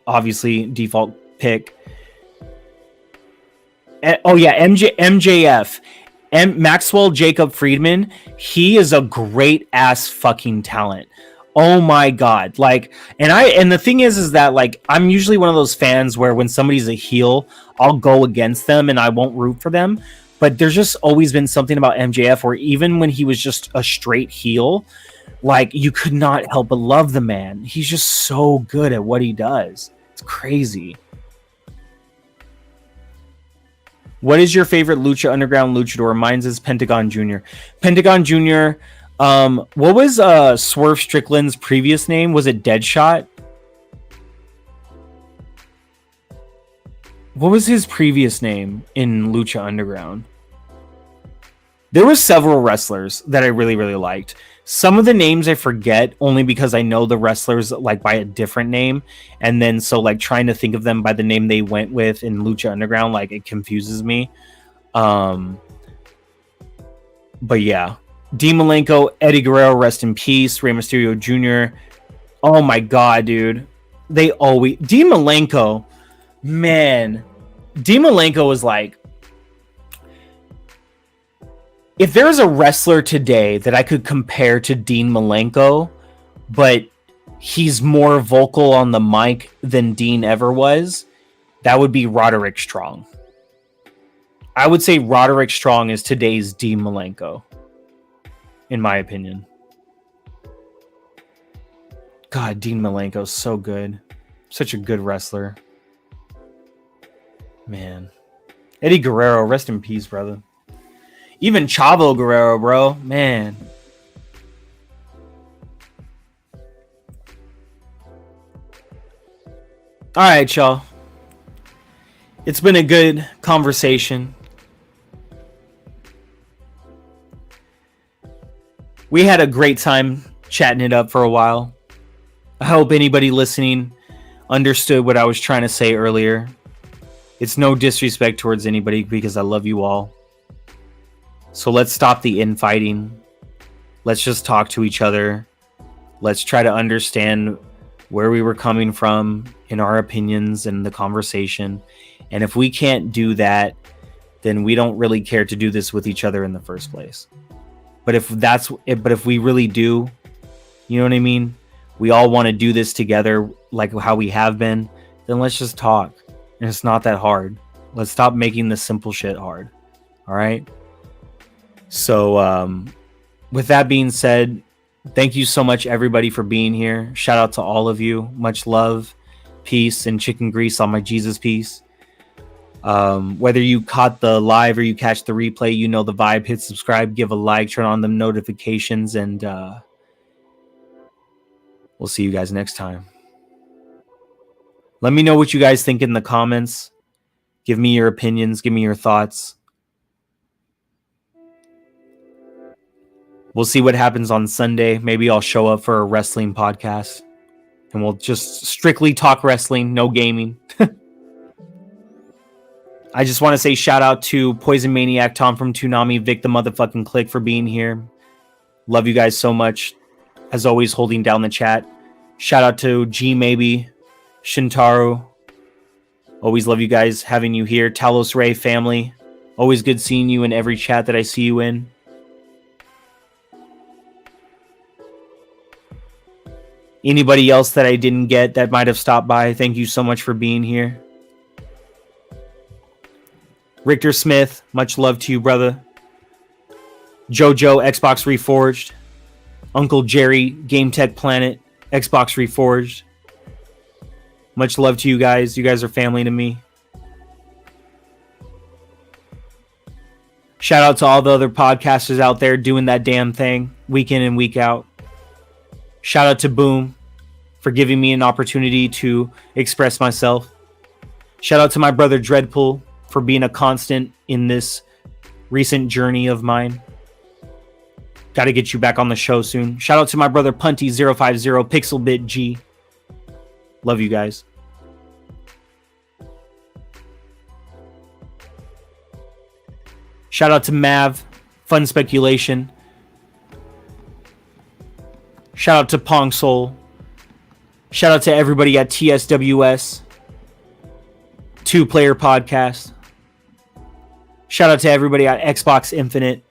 obviously default pick. Oh yeah, MJF. Maxwell Jacob Friedman, he is a great ass fucking talent. Oh my god. Like, and the thing is that like I'm usually one of those fans where when somebody's a heel, I'll go against them and I won't root for them. But there's just always been something about MJF where even when he was just a straight heel, like you could not help but love the man. He's just so good at what he does. It's crazy. What is your favorite Lucha Underground luchador? Mine's is Pentagon Jr. Pentagon Jr. What was Swerve Strickland's previous name? Was it Deadshot? What was his previous name in Lucha Underground? There were several wrestlers that I really, really liked. Some of the names I forget only because I know the wrestlers like by a different name. And then so like trying to think of them by the name they went with in Lucha Underground, like it confuses me. But yeah. Dean Malenko, Eddie Guerrero, rest in peace. Rey Mysterio Jr. Oh my god, dude. They always... Dean Malenko, man. Dean Malenko was like... If there's a wrestler today that I could compare to Dean Malenko, but he's more vocal on the mic than Dean ever was, that would be Roderick Strong. I would say Roderick Strong is today's Dean Malenko, in my opinion. God, Dean Malenko's so good. Such a good wrestler. Man. Eddie Guerrero, rest in peace, brother. Even Chavo Guerrero, bro. Man. All right, y'all. It's been a good conversation. We had a great time chatting it up for a while. I hope anybody listening understood what I was trying to say earlier. It's no disrespect towards anybody because I love you all. So let's stop the infighting. Let's just talk to each other. Let's try to understand where we were coming from in our opinions and the conversation. And if we can't do that, then we don't really care to do this with each other in the first place. But if we really do, you know what I mean? We all want to do this together like how we have been, then let's just talk. And it's not that hard. Let's stop making the simple shit hard. All right? So, with that being said, thank you so much, everybody, for being here. Shout out to all of you. Much love, peace, and chicken grease on my Jesus piece. Whether you caught the live or you catch the replay, you know the vibe. Hit subscribe, give a like, turn on the notifications, and we'll see you guys next time. Let me know what you guys think in the comments. Give me your opinions. Give me your thoughts. We'll see what happens on Sunday. Maybe I'll show up for a wrestling podcast. And we'll just strictly talk wrestling, no gaming. I just want to say shout out to Poison Maniac, Tom from Toonami, Vic the motherfucking Click for being here. Love you guys so much. As always, holding down the chat. Shout out to G Maybe, Shintaro. Always love you guys, having you here. Talos Ray family. Always good seeing you in every chat that I see you in. Anybody else that I didn't get that might have stopped by, thank you so much for being here. Richter Smith, much love to you, brother. Jojo, Xbox Reforged. Uncle Jerry, Game Tech Planet, Xbox Reforged. Much love to you guys. You guys are family to me. Shout out to all the other podcasters out there doing that damn thing week in and week out. Shout out to Boom for giving me an opportunity to express myself. Shout out to my brother Dreadpool for being a constant in this recent journey of mine. Got to get you back on the show soon. Shout out to my brother Punty050, Pixelbit G. Love you guys. Shout out to Mav, Fun Speculation. Shout out to Pong Soul. Shout out to everybody at TSWS, Two Player Podcast. Shout out to everybody at Xbox Infinite.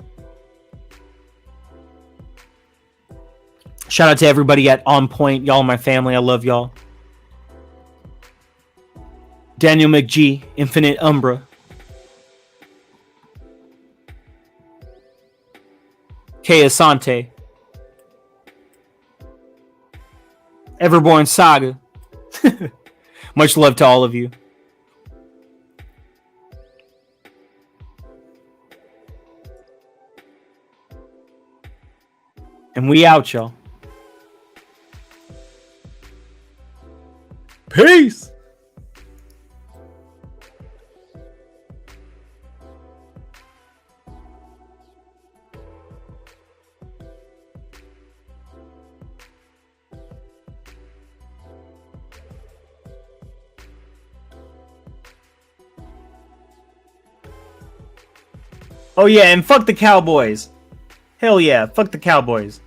Shout out to everybody at On Point. Y'all my family. I love y'all. Daniel McG, Infinite Umbra. K Asante. Everborn Saga. Much love to all of you. And we out, y'all. Peace. Oh yeah, and fuck the Cowboys. Hell yeah, fuck the Cowboys.